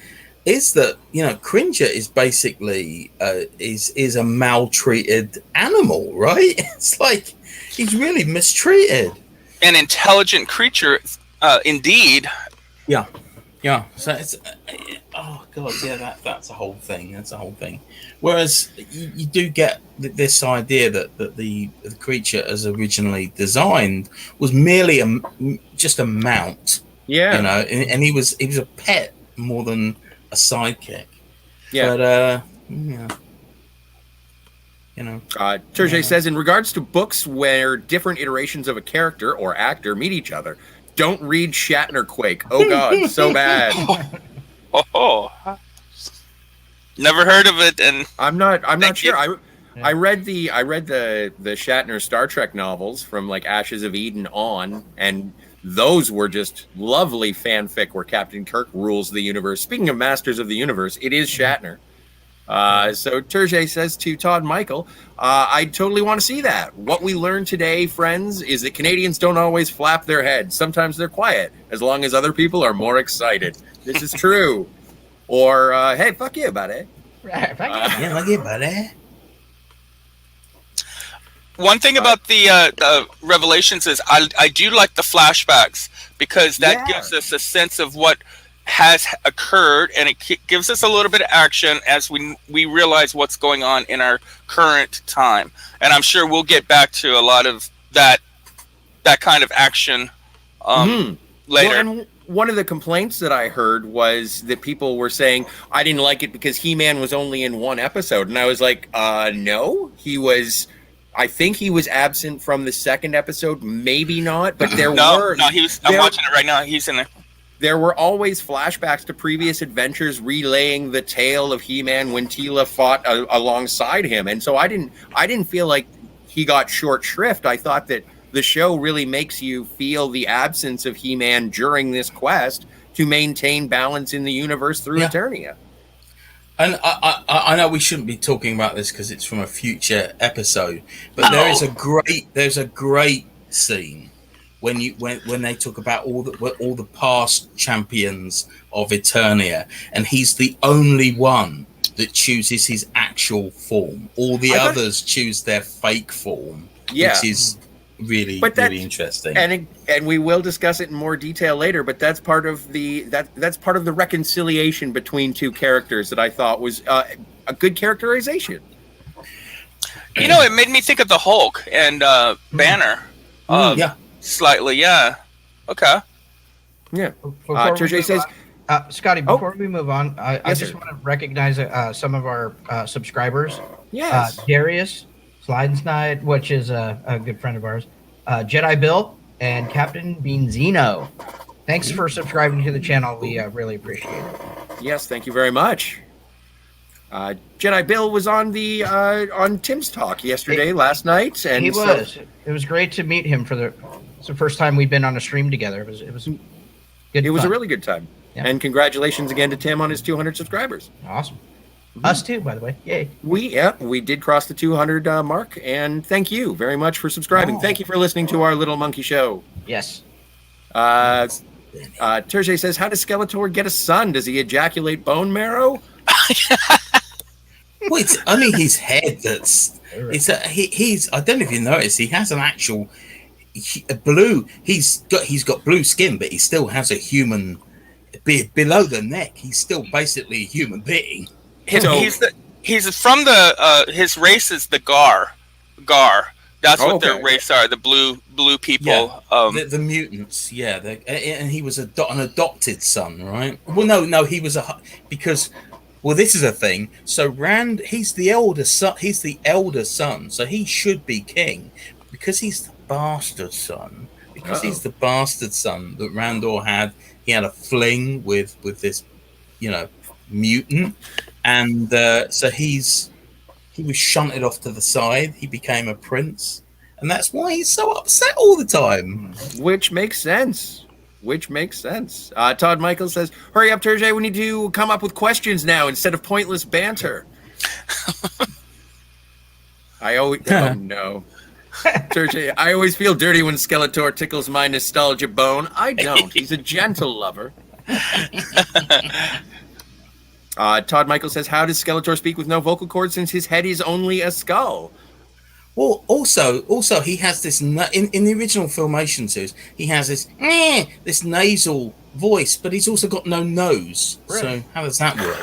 D: Cringer is basically is a maltreated animal, right? It's like he's really mistreated.
C: An intelligent creature, indeed.
D: Yeah. So it's that's a whole thing. That's a whole thing. Whereas you do get this idea that the creature, as originally designed, was merely just a mount.
A: Yeah.
D: And he was a pet more than a sidekick.
A: Yeah.
D: But
A: Terje says, in regards to books where different iterations of a character or actor meet each other, don't read Shatner Quake. Oh God, so bad.
C: Never heard of it, and
A: I'm not sure. I read the Shatner Star Trek novels from like Ashes of Eden on, and those were just lovely fanfic where Captain Kirk rules the universe. Speaking of Masters of the Universe, it is Shatner. So Terje says to Todd Michael, I totally want to see that. What we learned today, friends, is that Canadians don't always flap their heads. Sometimes they're quiet, as long as other people are more excited. This is true. Or, hey, fuck you, buddy.
D: Yeah, fuck you, buddy.
C: One thing about the Revelations is I do like the flashbacks, because that gives us a sense of what has occurred, and it gives us a little bit of action as we realize what's going on in our current time. And I'm sure we'll get back to a lot of that kind of action later.
A: Well, one of the complaints that I heard was that people were saying I didn't like it because He-Man was only in one episode, and I was like, no, I think he was absent from the second episode, maybe not, but I'm
C: watching it right now. He's in there.
A: There were always flashbacks to previous adventures relaying the tale of He-Man when Teela fought alongside him. And so I didn't feel like he got short shrift. I thought that the show really makes you feel the absence of He-Man during this quest to maintain balance in the universe through Eternia.
D: And I know we shouldn't be talking about this because it's from a future episode, but there's a great scene when they talk about all the past champions of Eternia, and he's the only one that chooses his actual form. All the others choose their fake form, which is really interesting.
A: And we will discuss it in more detail later, but that's part of the reconciliation between two characters that I thought was a good characterization.
C: It made me think of the Hulk and Banner. Slightly, yeah. Okay.
A: Yeah. Terje says,
B: Scotty, before we move on, I just want to recognize some of our subscribers.
A: Yes.
B: Darius, Slide Snide, which is a good friend of ours, Jedi Bill, and Captain Beanzino. Thanks for subscribing to the channel. We really appreciate it.
A: Yes, thank you very much. Jedi Bill was on the on Tim's talk last night, and
B: he was. It was great to meet him it's the first time we've been on a stream together. It was good.
A: It was a really good time. Yeah. And congratulations again to Tim on his 200 subscribers.
B: Awesome. Mm-hmm. Us too, by the way. Yay.
A: We ddid cross the 200 mark, and thank you very much for subscribing. Thank you for listening to our Little Monkey Show.
B: Yes.
A: Terje says, how does Skeletor get a son? Does he ejaculate bone marrow?
D: Well, it's only his head he's I don't know if you notice, he has an actual blue. He's got blue skin, but he still has a human below the neck. He's still basically a human being.
C: He's from his race is the Gar. That's what their race are. The blue people.
D: Yeah, the mutants. Yeah, and he was an adopted son, right? Well, no, he was because. Well, this is a thing. So Rand, he's the elder son. He's the elder son, so he should be king because he's the bastard son. Because he's the bastard son that Randor had. He had a fling with this, mutant, and so he was shunted off to the side. He became a prince, and that's why he's so upset all the time.
A: Which makes sense. Todd Michael says, hurry up, Terje. We need to come up with questions now instead of pointless banter. Oh no. Terje, I always feel dirty when Skeletor tickles my nostalgia bone. I don't. He's a gentle lover. Todd Michael says, how does Skeletor speak with no vocal cords since his head is only a skull?
D: Well, also he has this in the original Filmation series. He has this nasal voice, but he's also got no nose. Really? So how does that work?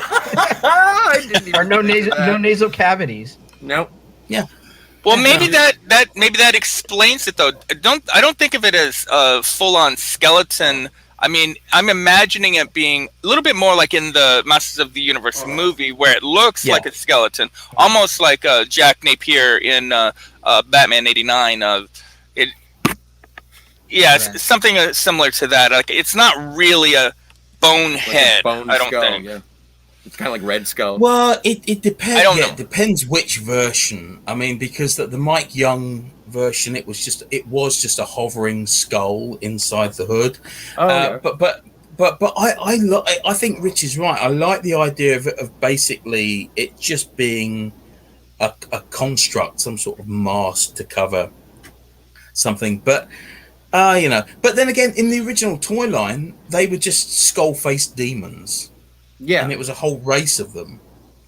B: Or no nasal cavities.
A: Nope.
D: Yeah.
C: Well, maybe that explains it though. I don't think of it as a full-on skeleton. I mean, I'm imagining it being a little bit more like in the Masters of the Universe movie, where it looks like a skeleton, almost like Jack Napier in Batman '89. It's something similar to that. Like, it's not really a bone head. I don't think.
A: Yeah. It's kind of like Red Skull.
D: Well, it depends. It depends which version. I mean, because the Mike Young version, it was just a hovering skull inside the hood. But I think Rich is right. I like the idea of basically it just being a construct, some sort of mask to cover something. But but then again, in the original toy line, they were just skull-faced demons.
A: Yeah,
D: and it was a whole race of them.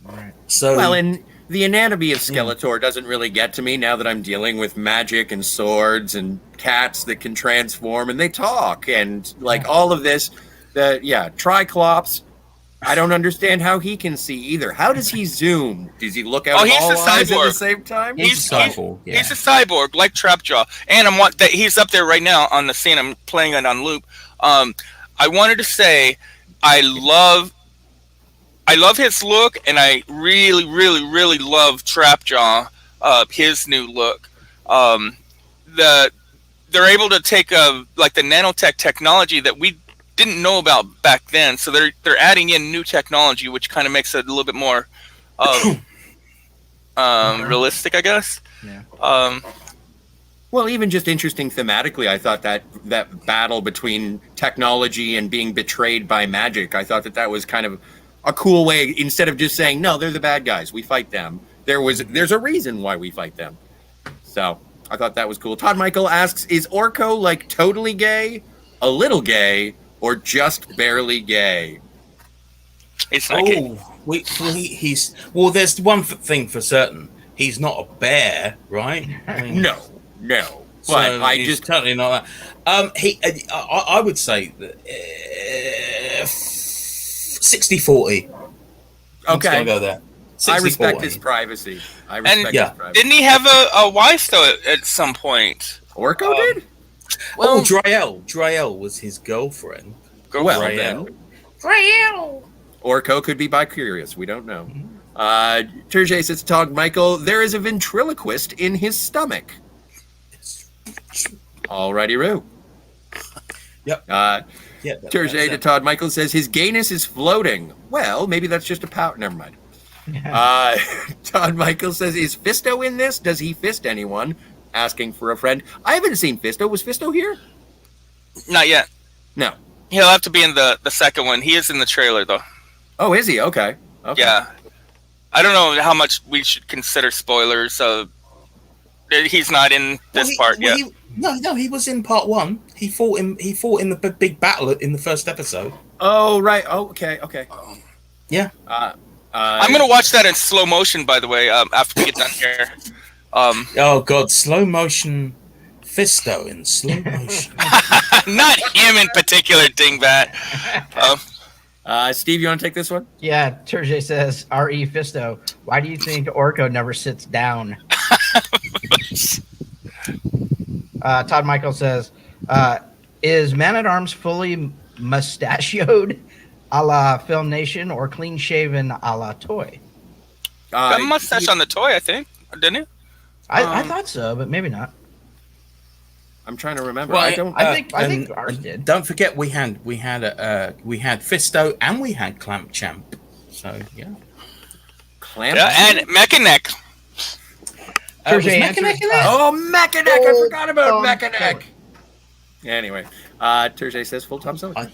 B: Right.
D: So
A: and the anatomy of Skeletor doesn't really get to me now that I'm dealing with magic and swords and cats that can transform and they talk and all of this. Triclops. I don't understand how he can see either. How does he zoom? Does he look out all eyes at the same time?
C: He's a cyborg. He's a cyborg like Trapjaw, and he's up there right now on the scene. I'm playing it on loop. I wanted to say I love his look, and I really, really, really love Trapjaw, his new look. They're able to take like the nanotech technology that we didn't know about back then, so they're adding in new technology, which kind of makes it a little bit more realistic, I guess.
B: Yeah.
A: Well, even just interesting thematically, I thought that battle between technology and being betrayed by magic, I thought that was kind of a cool way. Instead of just saying, no, they're the bad guys, we fight them. There's a reason why we fight them. So I thought that was cool. Todd Michael asks, is Orko like totally gay, a little gay, or just barely gay?
C: It's not gay.
D: He's there's one thing for certain. He's not a bear, right? I mean,
A: No.
D: so
A: But I
D: he's
A: just
D: totally not that. I would say that 60-40.
A: okay.
D: Go there. 60-40.
A: I respect his privacy.
C: Didn't he have a wife though at some point?
A: Orko did?
D: Well, Drael was his girlfriend.
A: Well,
D: Drael.
A: Orko could be bi-curious. We don't know. Turjay says, Todd Michael, there is a ventriloquist in his stomach. Alrighty, Roo.
D: Yep.
A: Turjay to Todd Michael says, his gayness is floating. Well, maybe that's just a pout. Never mind. Todd Michael says, is Fisto in this? Does he fist anyone? Asking for a friend. I haven't seen Fisto. Was Fisto here?
C: Not yet.
A: No.
C: He'll have to be in the second one. He is in the trailer though.
A: Oh, is he? Okay.
C: Yeah. I don't know how much we should consider spoilers. He's not in this part yet.
D: No, he was in part 1. He fought in the big battle in the first episode.
A: Oh, right. Oh, okay.
D: Yeah.
C: I'm gonna watch that in slow motion, by the way, after we get done here.
D: Oh God, slow motion Fisto in slow motion.
C: Not him in particular, dingbat.
A: Steve, you want to take this one?
B: Yeah, Turjay says, R.E. Fisto, why do you think Orko never sits down? Todd Michael says, is Man-at-Arms fully mustachioed a la Film Nation or clean-shaven a la Toy?
C: Got a mustache on the toy, I think, didn't he?
B: I thought so, but maybe not.
A: I'm trying to remember.
D: Well,
A: I
B: I think ours did.
D: Don't forget we had Fisto and we had Clamp Champ. So yeah.
A: Clamp.
C: Yeah, and Mechaneck.
B: Turjay
A: Oh, Mechaneck! I forgot about Mechaneck. Anyway, Turjay says full-time selling.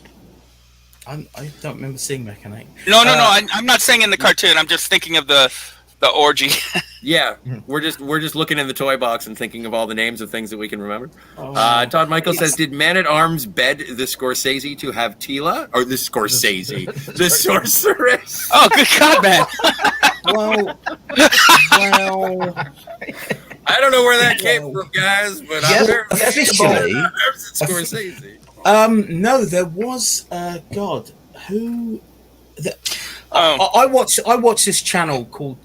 D: I don't remember seeing Mechaneck.
C: No. I'm not saying in the cartoon. I'm just thinking of the orgy.
A: Yeah, we're just looking in the toy box and thinking of all the names of things that we can remember. Todd Michael says, did Man-at-Arms bed the Scorsese to have Tila? Or the Scorsese. The sorceress.
C: Oh, good God, man.
D: Well,
A: I don't know where that came from, guys, but
D: officially,
A: Scorsese.
D: no, there was God who. I watched this channel called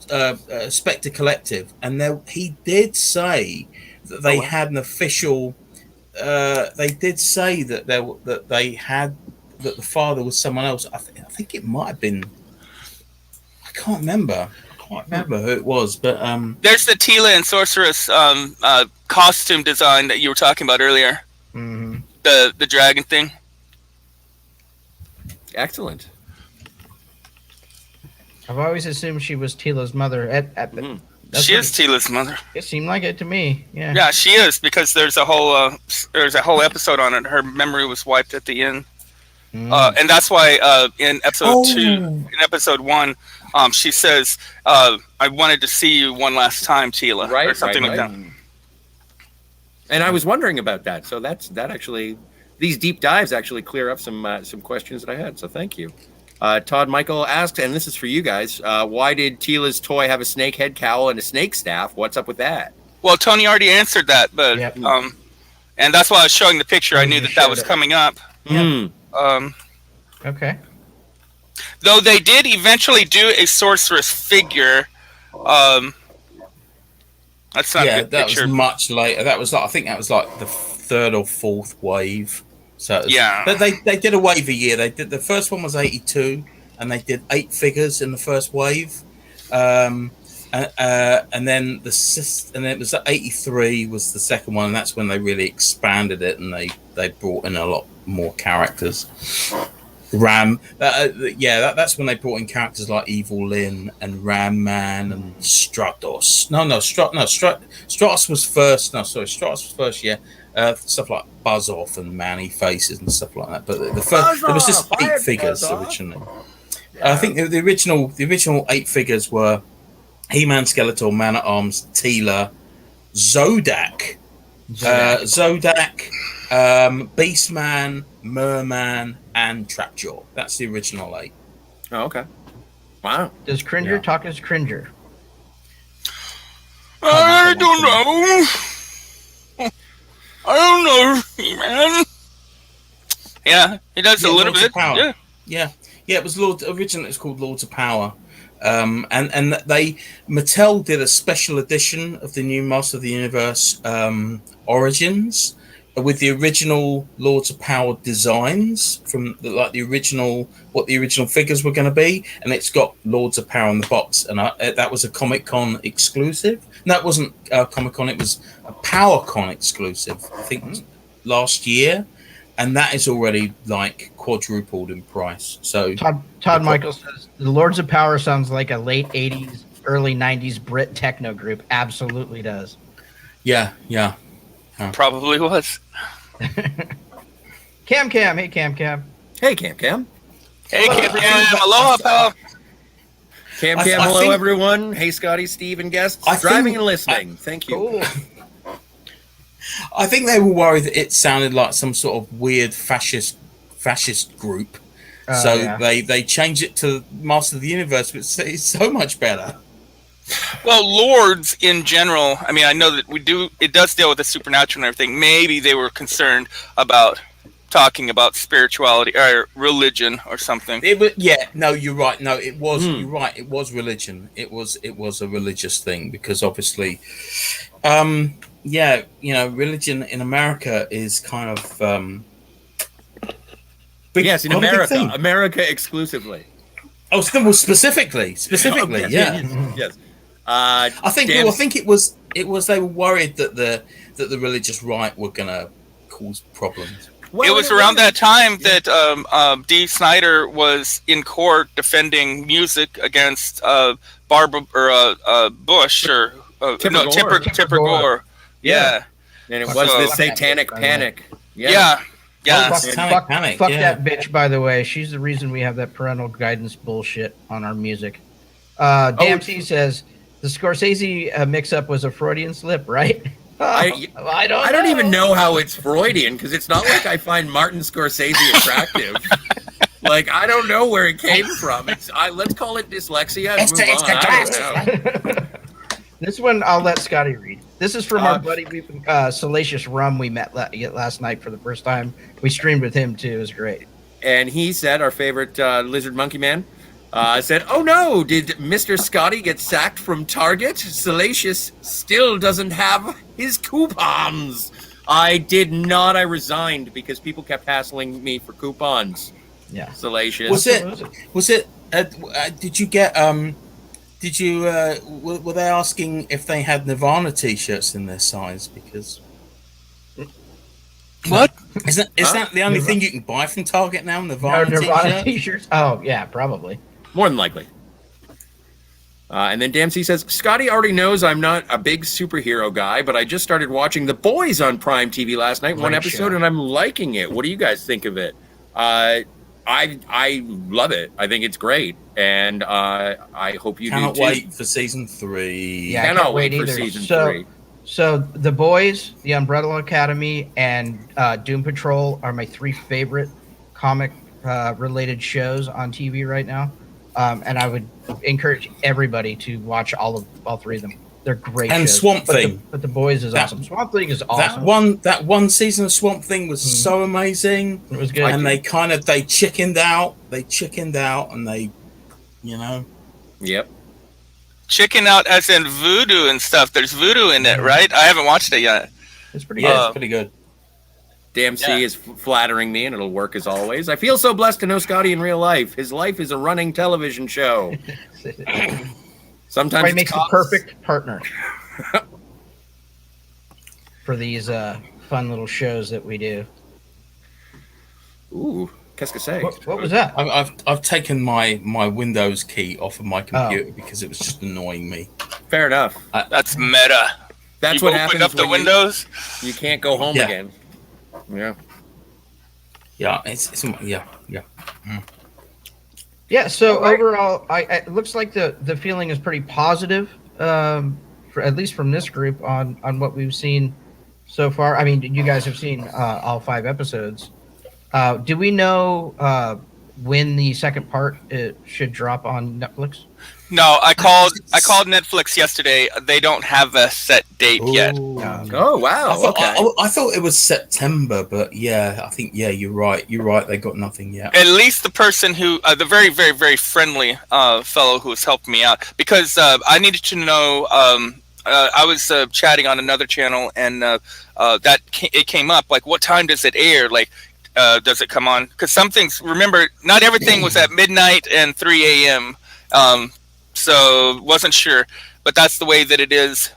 D: Spectre Collective, and he did say that they had an official. They did say that that the father was someone else. I think it might have been. I can't remember who it was, but
C: there's the Tila and Sorceress costume design that you were talking about earlier.
B: Mm-hmm.
C: The dragon thing.
A: Excellent.
B: I've always assumed she was Tila's mother.
C: She is Tila's mother.
B: It seemed like it to me. Yeah.
C: Yeah, she is, because there's a whole episode on it. Her memory was wiped at the end, and that's why in episode 1, she says, "I wanted to see you one last time, Tila," or something like that.
A: And I was wondering about that. So that actually, these deep dives actually clear up some questions that I had. So thank you. Todd Michael asks, and this is for you guys, why did Tila's toy have a snake head cowl and a snake staff? What's up with that?
C: Well, Tony already answered that, but and that's why I was showing the picture. I knew that was coming up.
B: Okay.
C: Though they did eventually do a sorceress figure. That's not a good
D: that
C: picture.
D: was much later. I think that was like the 3rd or 4th wave. So
C: Yeah.
D: but they did a wave a year. They did the first one was 82, and they did 8 figures in the first wave. And then it was 83 was the second one, and that's when they really expanded it, and they brought in a lot more characters. Ram, that's when they brought in characters like Evil Lyn and Ram Man and Stratos. Stratos was first. Stratos was first. Yeah, stuff like Buzz Off and Manny Faces and stuff like that. But the first there was just 8 figures originally. Yeah. I think the original 8 figures were He-Man, Skeletor, Man at Arms, Teela, Zodak, Beastman, Merman, and Trapjaw. That's the original 8.
A: Oh, okay. Wow.
B: Does Cringer talk as Cringer?
C: I don't know. I don't know, He-Man. Yeah, he does a little bit.
D: Yeah. It was originally it's called Lords of Power. And Mattel did a special edition of the new Master of the Universe Origins with the original Lords of Power designs from what the original figures were going to be, and it's got Lords of Power in the box, and that was a Comic-Con exclusive. No, it wasn't Comic-Con; it was a PowerCon exclusive. I think last year. And that is already like quadrupled in price. So
B: Todd Michael says the Lords of Power sounds like a late 80s, early 90s Brit techno group. Absolutely does.
D: Yeah.
C: Probably was.
B: Cam. Hey, Cam.
A: Hey, Cam.
C: Hey, Cam. Aloha, pal.
A: Cam, hello, everyone. Hey, Scotty, Steve, and guests. Driving and listening. Thank you.
B: Cool.
D: I think they were worried that it sounded like some sort of weird fascist group. They changed it to Master of the Universe, but it's so much better.
C: Well, Lords in general, I mean, I know that it does deal with the supernatural and everything. Maybe they were concerned about talking about spirituality or religion or something.
D: You're right. No, it was. You're right. It was religion. It was a religious thing because obviously, religion in America is kind of
A: in America exclusively.
D: Oh, specifically,
A: yes.
D: I think it was they were worried that the religious right were going to cause problems.
C: Well, it was around that time that Dee Snider was in court defending music against Barbara or Bush or Tipper Gore. Yeah.
A: And it was the Satanic Panic.
C: Yeah.
B: Fuck that bitch, by the way. She's the reason we have that parental guidance bullshit on our music. DMC says the Scorsese mix-up was a Freudian slip, right? I
A: don't even know how it's Freudian because it's not like I find Martin Scorsese attractive. Like, I don't know where it came from. Let's call it dyslexia and move on. I don't know.
B: This one I'll let Scotty read. This is from our buddy Salacious Rum we met last night for the first time. We streamed with him too. It was great.
A: And he said, our favorite lizard monkey man, said, "Oh no, did Mr. Scotty get sacked from Target? Salacious still doesn't have his coupons." I did not. I resigned because people kept hassling me for coupons.
B: Yeah.
A: Salacious.
D: Was it? Did you get? Were they asking if they had Nirvana t-shirts in their size? Because
C: what?
D: Is that the only thing you can buy from Target now?
B: Nirvana t-shirts? Oh yeah, probably.
A: More than likely. And then Dempsey says, Scotty already knows I'm not a big superhero guy, but I just started watching The Boys on Prime TV last night, one episode, and I'm liking it. What do you guys think of it? I love it. I think it's great, and I hope you
D: cannot
A: do too.
D: wait for season 3.
B: Yeah, I can't wait for season 3. So The Boys, The Umbrella Academy, and Doom Patrol are my 3 favorite comic related shows on TV right now. And I would encourage everybody to watch all 3 of them. They're great.
D: And
B: shows.
D: Swamp Thing.
B: But The Boys is awesome. Swamp Thing is awesome.
D: That one season of Swamp Thing was so amazing.
B: It was good.
D: And they chickened out. And they,
A: Yep.
C: Chicken out as in voodoo and stuff. There's voodoo in it, right? I haven't watched it yet.
B: It's pretty good.
D: It's pretty good.
A: DMC is flattering me, and it'll work as always. I feel so blessed to know Scotty in real life. His life is a running television show. Sometimes
B: it makes the perfect partner for these fun little shows that we do.
A: Ooh, qu'est-ce que c'est?
B: What was that?
D: I've taken my Windows key off of my computer because it was just annoying me.
A: Fair enough.
C: That's meta.
A: That's
C: you
A: what
C: opened
A: happens
C: up the
A: when
C: windows.
A: You can't go home again. Yeah.
D: Yeah, it's yeah.
B: Yeah, so overall, it looks like the feeling is pretty positive, for at least from this group on what we've seen so far. I mean, you guys have seen all 5 episodes. Do we know when the second part should drop on Netflix?
C: No, I called Netflix yesterday. They don't have a set date yet.
A: Oh wow!
D: I thought it was September, but I think you're right. They got nothing yet.
C: At least the person who, the very, very, very friendly fellow who's helped me out, because I needed to know. I was chatting on another channel, and it came up like, what time does it air? Like, does it come on? Because some things, remember, not everything was at midnight and 3 a.m. So wasn't sure, but that's the way that it is.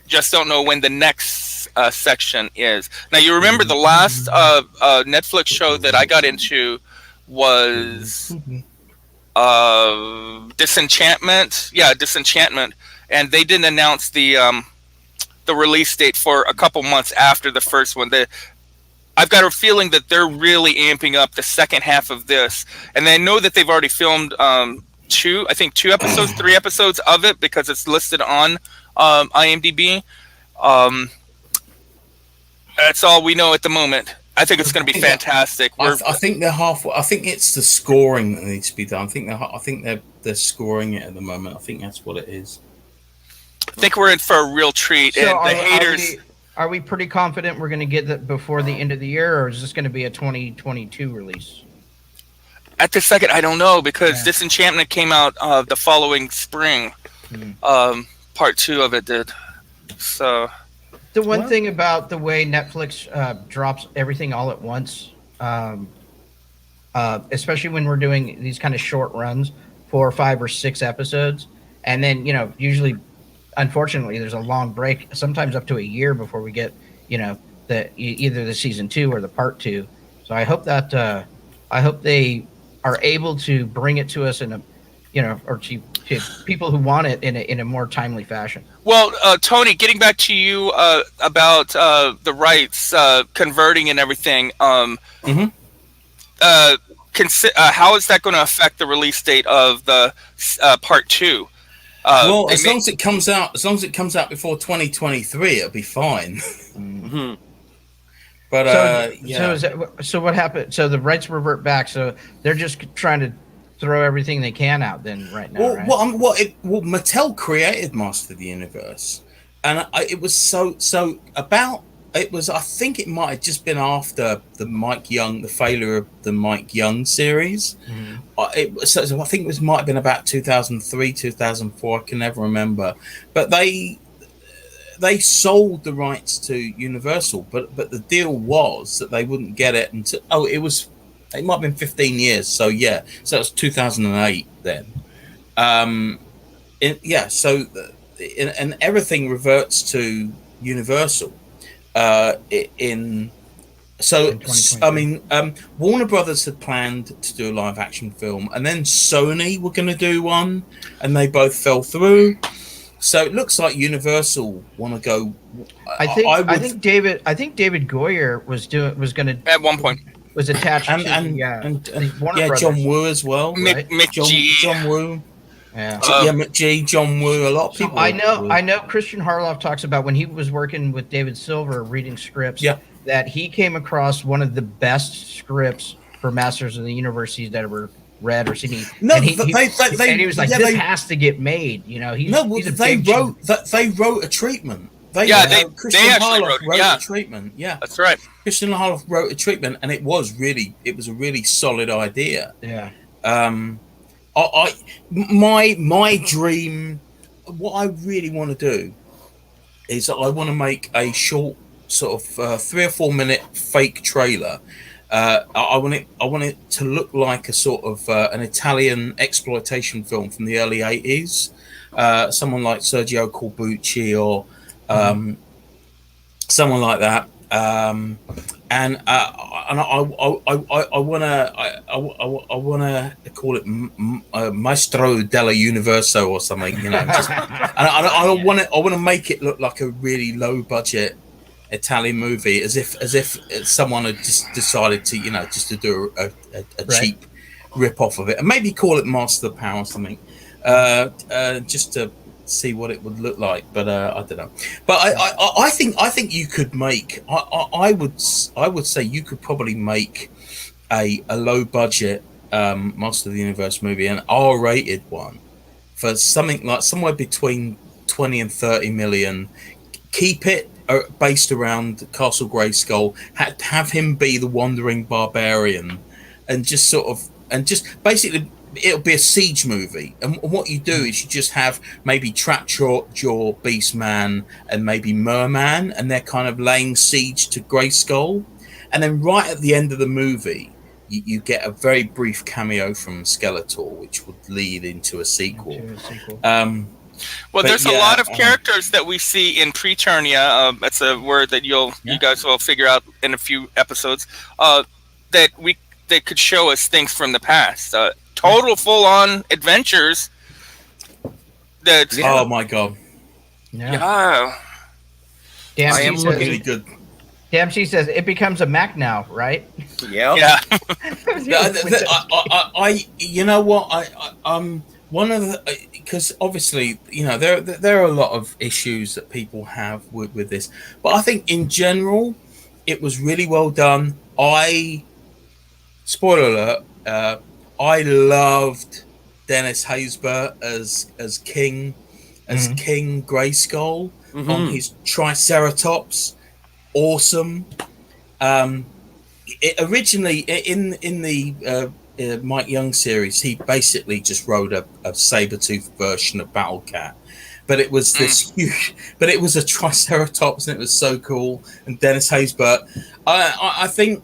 C: Just don't know when the next section is. Now, you remember the last Netflix show that I got into was Disenchantment. Yeah, Disenchantment, and they didn't announce the release date for a couple months after the first one. I've got a feeling that they're really amping up the second half of this, and I know that they've already filmed 2 episodes, 3 episodes of it, because it's listed on IMDb. That's all we know at the moment. I think it's going to be fantastic.
D: I think they're halfway. I think it's the scoring that needs to be done. I think they're scoring it at the moment. I think that's what it is.
C: I think we're in for a real treat,
B: So
C: and the haters.
B: Are we pretty confident we're going to get that before the end of the year, or is this going to be a 2022 release?
C: At the second, I don't know, because Disenchantment came out the following spring. Part 2 of it did. So
B: the one thing about the way Netflix drops everything all at once, especially when we're doing these kind of short runs, 4 or 5 or 6 episodes, and then usually, unfortunately, there's a long break, sometimes up to a year before we get either the season 2 or the part 2. So I hope that they are able to bring it to us in a, or to people who want it in a more timely fashion.
C: Well, Tony, getting back to you about the rights converting and everything, how is that going to affect the release date of the part 2?
D: Well, as long as it comes out before 2023, it'll be fine.
A: Mm-hmm.
D: But
B: so what happened? So the rights revert back. So they're just trying to throw everything they can out then right now.
D: Well,
B: right?
D: Mattel created Master of the Universe, and it was I think it might have just been after the failure of the Mike Young series. Mm-hmm. So I think it might have been about 2003, 2004. I can never remember, but they sold the rights to Universal, but the deal was that they wouldn't get it until it might have been 15 years. So it was 2008 then. And everything reverts to Universal. Warner Brothers had planned to do a live action film, and then Sony were going to do one, and they both fell through. So it looks like Universal want to go.
B: I think David Goyer was going to
C: at one point
B: was attached
D: and
B: Warner Brothers.
D: John Woo as well.
C: Right?
D: John Woo.
B: Yeah.
D: McGee, John Woo. A lot of people.
B: I know. Christian Harloff talks about when he was working with David Silver reading scripts.
D: Yeah.
B: That he came across one of the best scripts for Masters of the Universe he's ever read or seen.
D: No,
B: and he was like, "This has to get made." They
D: wrote a treatment.
C: Christian Harloff wrote
D: a treatment. Yeah,
C: that's right.
D: Christian Harloff wrote a treatment, and it was a really solid idea.
B: Yeah.
D: My dream, what I really want to do is I want to make a short sort of 3 or 4 minute fake trailer. I want it to look like a sort of an Italian exploitation film from the early 80s. Someone like Sergio Corbucci or someone like that. And I wanna call it Maestro della Universo or something, you know. I want to make it look like a really low budget Italian movie, as if someone had just decided to, you know, just to do a cheap rip off of it, and maybe call it Master of the Power or something, just to see what it would look like. But I don't know. But I think you could make. I would say you could probably make a low budget Master of the Universe movie, an R-rated one, for something like somewhere between 20 and 30 million. Keep it based around Castle Grayskull. Have him be the wandering barbarian, and just basically it'll be a siege movie. And what you do is you just have maybe Trapjaw, Beastman, and maybe Merman, and they're kind of laying siege to Grayskull. And then right at the end of the movie, you get a very brief cameo from Skeletor, which would lead into a sequel.
C: Well, there's a lot of characters that we see in Preternia. That's a word that you guys will figure out in a few episodes. That could show us things from the past. Total full-on adventures.
D: Oh my god!
C: Yeah.
B: Damn,
D: I am really good.
B: Damn, she says it becomes a Mac now, right?
A: Yeah.
D: I you know what? I'm one of the, because obviously, you know, there are a lot of issues that people have with this, but I think in general it was really well done. Spoiler alert, I loved Dennis Haysbert as King Grayskull on his Triceratops. Awesome. It originally in the Mike Young series, he basically just rode a saber-toothed version of Battle Cat, but it was this huge, but it was a Triceratops, and it was so cool. And Dennis Haysbert, I think,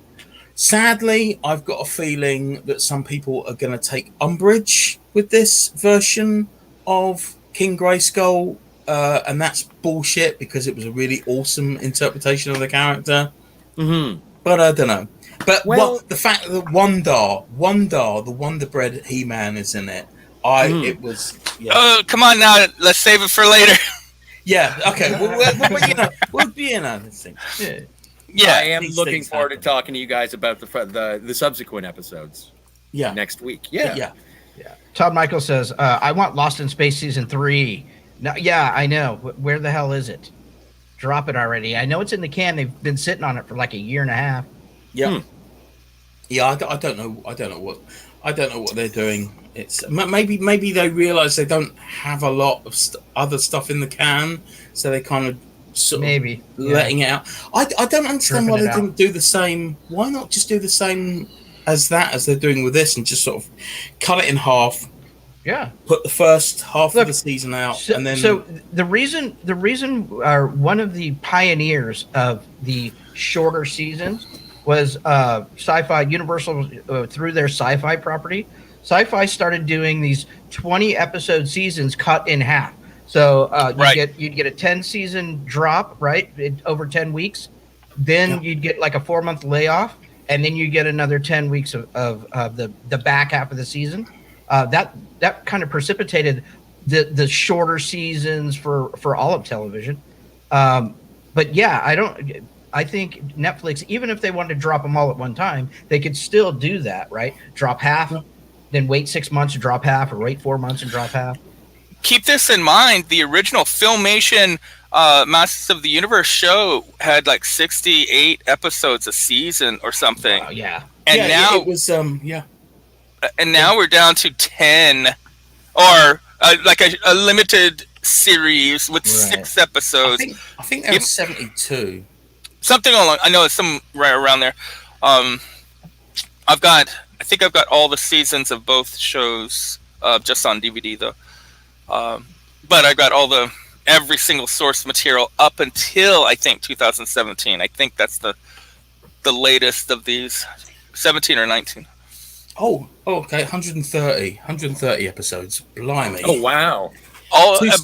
D: sadly, I've got a feeling that some people are going to take umbrage with this version of King Grayskull, and that's bullshit, because it was a really awesome interpretation of the character. But I don't know. But the fact that Wondar, the Wonder Bread He-Man is in it, it was. Yeah.
C: Oh, come on now, let's save it for later.
D: Yeah. Okay. We'll be in on this thing.
C: Yeah,
A: I am looking forward to talking to you guys about the subsequent episodes.
D: Yeah.
A: Next week.
D: Yeah.
B: Todd Michael says, "I want Lost in Space season 3." No, yeah, I know. Where the hell is it? Drop it already. I know it's in the can. They've been sitting on it for like a year and a half.
D: Yeah. Yeah, I don't know what they're doing. It's maybe they realize they don't have a lot of other stuff in the can, so they kind of sort of letting it out. I don't understand why they didn't do the same. Why not just do the same as they're doing with this, and just sort of cut it in half?
B: Yeah.
D: Put the first half of the season out, and then.
B: So the reason one of the pioneers of the shorter seasons was Sci-Fi. Universal, through their Sci-Fi property, Sci-Fi started doing these 20 episode seasons cut in half. So you'd get a 10 season drop, right, over 10 weeks. Then you'd get like a 4-month layoff, and then you get another 10 weeks of the back half of the season. That kind of precipitated the shorter seasons for all of television. But yeah, I think Netflix, even if they wanted to drop them all at one time, they could still do that, right? Drop half, then wait 6 months to drop half, or wait 4 months and drop half.
C: Keep this in mind. The original Filmation Masters of the Universe show had like 68 episodes a season or something.
B: Yeah.
C: And now
D: it was
C: and now we're down to 10, or like a limited series with 6 episodes.
D: I think there was 72.
C: Something along. I know it's some right around there. I think I've got all the seasons of both shows just on DVD though. But I got all the every single source material up until I think 2017. I think that's the latest of these, 17 or 19.
D: Oh, okay, 130 episodes. Blimey.
A: Oh wow.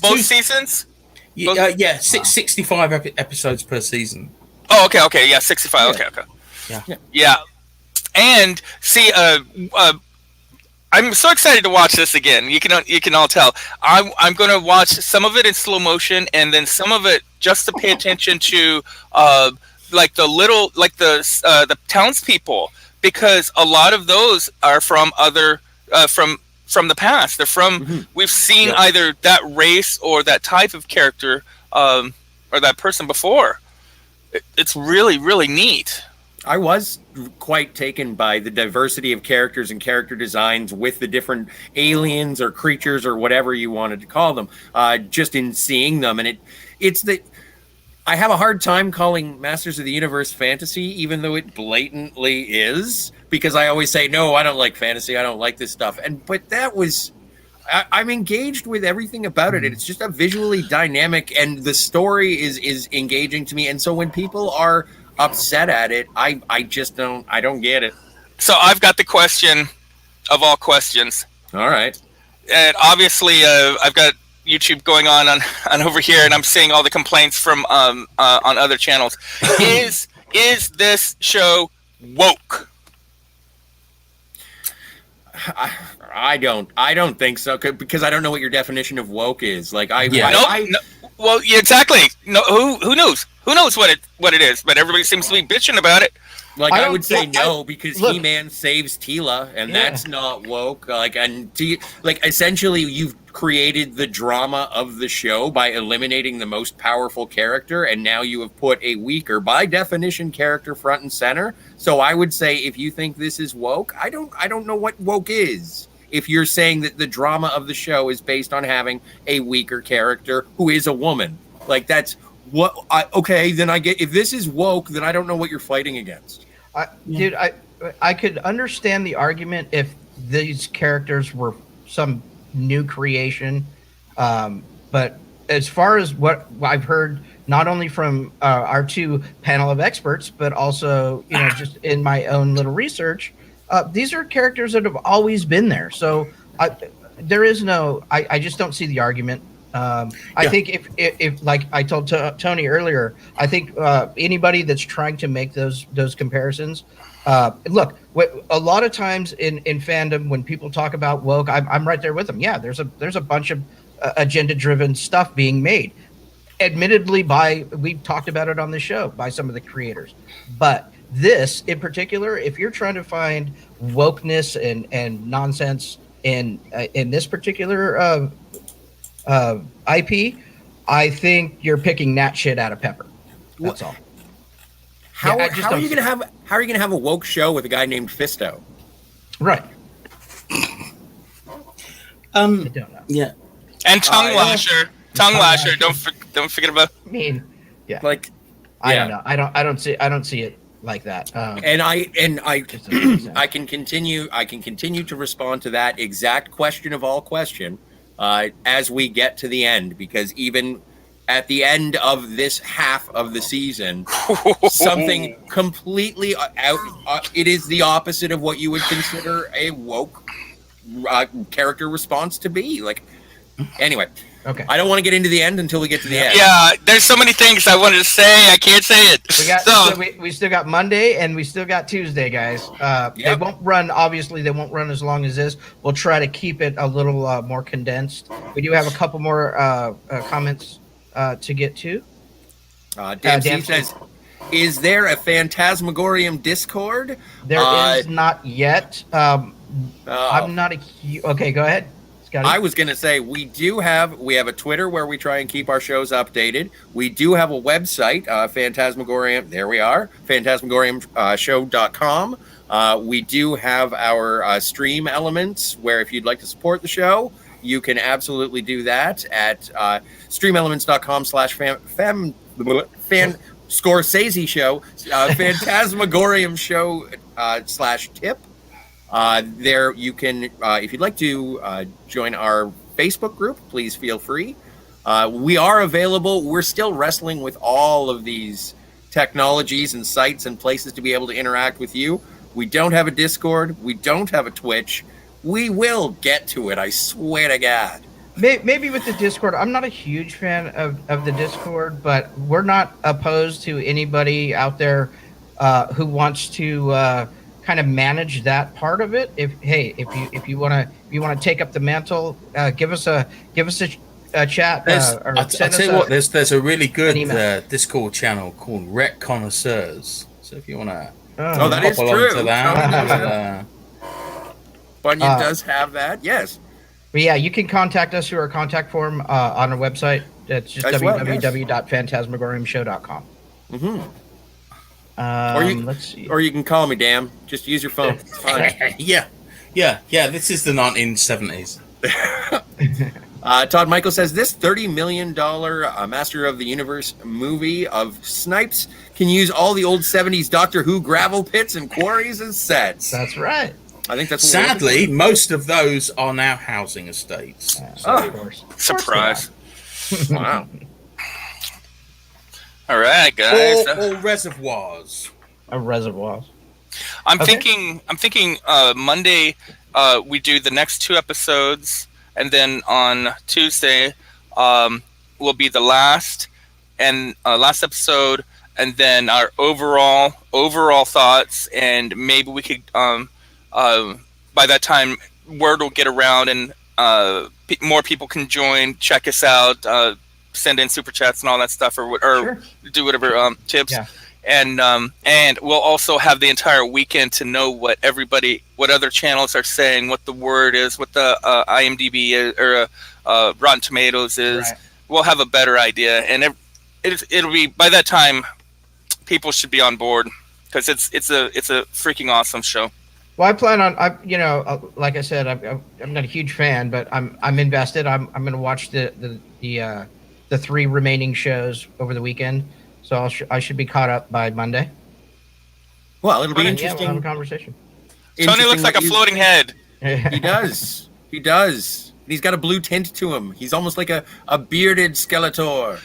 C: Both seasons?
D: Yeah, 65 episodes per season.
C: Oh, okay, yeah, 65.
D: Yeah.
C: Okay. Yeah. And see, I'm so excited to watch this again. You can all tell. I'm going to watch some of it in slow motion, and then some of it just to pay attention to, like the townspeople, because a lot of those are from other from the past. They're from we've seen either that race or that type of character or that person before. It's really, really neat.
A: I was quite taken by the diversity of characters and character designs with the different aliens or creatures or whatever you wanted to call them, just in seeing them. And I have a hard time calling Masters of the Universe fantasy, even though it blatantly is, because I always say, no, I don't like fantasy. I don't like this stuff. But that was, I'm engaged with everything about it. It's just a visually dynamic, and the story is engaging to me. And so when people are upset at it, I just don't get it.
C: So I've got the question of all questions.
A: All right.
C: And obviously I've got YouTube going on over here, and I'm seeing all the complaints from on other channels. Is this show woke?
A: I don't think so, because I don't know what your definition of woke is. Like
C: well, yeah, exactly. No, who knows? Who knows what it is? But everybody seems to be bitching about it.
A: Like I would say no, because He-Man saves Teela, and that's not woke. Essentially, you've created the drama of the show by eliminating the most powerful character, and now you have put a weaker, by definition, character front and center. So I would say, if you think this is woke, I don't know what woke is. If you're saying that the drama of the show is based on having a weaker character who is a woman, like that's then I get, if this is woke, then I don't know what you're fighting against.
B: Dude, I could understand the argument if these characters were some new creation, but as far as what I've heard, not only from our two panel of experts, but also just in my own little research, these are characters that have always been there. So there is no, I just don't see the argument. I think if like I told Tony earlier, I think anybody that's trying to make those comparisons, look, a lot of times in fandom, when people talk about woke, I'm right there with them. Yeah, there's a bunch of agenda-driven stuff being made, admittedly we've talked about it on the show, by some of the creators. But this in particular, if you're trying to find wokeness and nonsense in this particular IP, I think you're picking that shit out of pepper. That's all.
A: How are you gonna have a woke show with a guy named Fisto?
B: Right.
D: I
B: don't know.
D: Yeah.
C: And Tongue Lasher. Don't forget about.
B: I mean, yeah.
A: Like,
B: I don't know. I don't see it like that.
A: And I can continue to respond to that exact question of all question as we get to the end, because even at the end of this half of the season, something completely it is the opposite of what you would consider a woke character response to be. Like, anyway.
B: Okay.
A: I don't want to get into the end until we get to the end.
C: Yeah, there's so many things I wanted to say. I can't say it.
B: We still got Monday and we still got Tuesday, guys. They won't run. Obviously, they won't run as long as this. We'll try to keep it a little more condensed. We do have a couple more comments to get to.
A: Dempsey says, "Is there a Fantasmagorium Discord?"
B: There is not yet. I'm not a okay. Go ahead.
A: I was going to say we have a Twitter where we try and keep our shows updated. We do have a website, Fantasmagorium. There we are, Fantasmagoriumshow.com. We do have our stream elements where if you'd like to support the show, you can absolutely do that at streamelements.com/fan Scorsese show, Fantasmagorium show /tip. There you can, if you'd like to join our Facebook group, please feel free. We are available. We're still wrestling with all of these technologies and sites and places to be able to interact with you. We don't have a Discord. We don't have a Twitch. We will get to it, I swear to God.
B: Maybe with the Discord, I'm not a huge fan of the Discord, but we're not opposed to anybody out there who wants to kind of manage that part of it. If you want to take up the mantle, give us a chat.
D: I'll tell you what, there's a really good Discord channel called Rec Connoisseurs. So if you want to,
A: that is true. Bunyon does have that, yes.
B: But yeah, you can contact us through our contact form on our website. It's just www.phantasmagoriumshow.com. Let's see.
A: Or you can call me, damn. Just use your phone. It's fine.
D: Yeah. This is the 1970s.
A: Todd Michael says this $30 million Master of the Universe movie of Snipes can use all the old 70s Doctor Who gravel pits and quarries as sets.
B: That's right.
A: I think that's
D: sadly most of those are now housing estates.
B: Of course.
C: Surprise!
A: Wow.
C: All right, guys.
D: Or reservoirs.
B: Reservoirs.
C: I'm thinking. Monday, we do the next 2 episodes, and then on Tuesday, will be the last episode, and then our overall thoughts, and maybe we could. By that time, word will get around, and more people can join, check us out, send in super chats and all that stuff, or sure. Do whatever tips. Yeah. And we'll also have the entire weekend to know what other channels are saying, what the word is, what the IMDb is, or Rotten Tomatoes is. Right. We'll have a better idea, and it'll be by that time, people should be on board because it's a freaking awesome show.
B: Well, I plan on, like I said, I'm not a huge fan, but I'm invested. I'm going to watch the 3 remaining shows over the weekend, so I should be caught up by Monday.
A: Well, it'll be interesting.
B: We'll have a conversation.
C: Tony looks like a floating head.
A: He does. He does. He's got a blue tint to him. He's almost like a bearded Skeletor.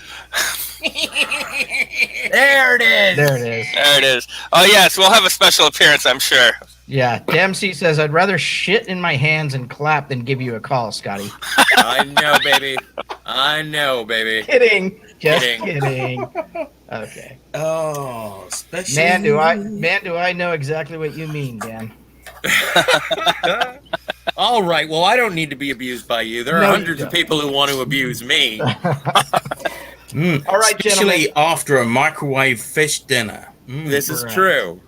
A: There it is.
C: There it is. Oh yes, we'll have a special appearance, I'm sure.
B: Yeah, Dempsey says, I'd rather shit in my hands and clap than give you a call, Scotty.
A: I know, baby.
B: Kidding. Just kidding. Okay.
D: Oh, special.
B: Man, do I know exactly what you mean, Dan.
A: All right. Well, I don't need to be abused by you. There are hundreds of people who want to abuse me.
B: All right,
D: especially after a microwave fish dinner.
A: This is true.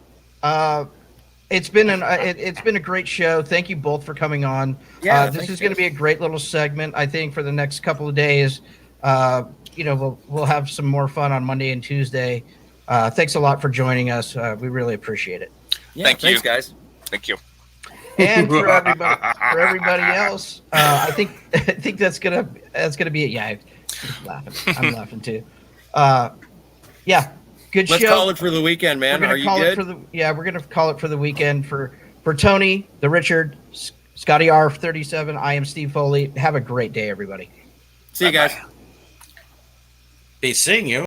B: It's been a great show. Thank you both for coming on.
A: Yeah,
B: this is going to be a great little segment, I think, for the next couple of days. We'll have some more fun on Monday and Tuesday. Thanks a lot for joining us. We really appreciate it.
A: Yeah, thanks, guys.
C: Thank you.
B: And for everybody else, I think that's gonna be it. Yeah, I'm laughing too. Yeah. Good
A: Let's
B: show.
A: call it for the weekend, man. Are you good?
B: We're going to call it for the weekend for Tony, the Richard, Scotty R37. I am Steve Foley. Have a great day, everybody.
A: See you guys.
D: Be seeing you.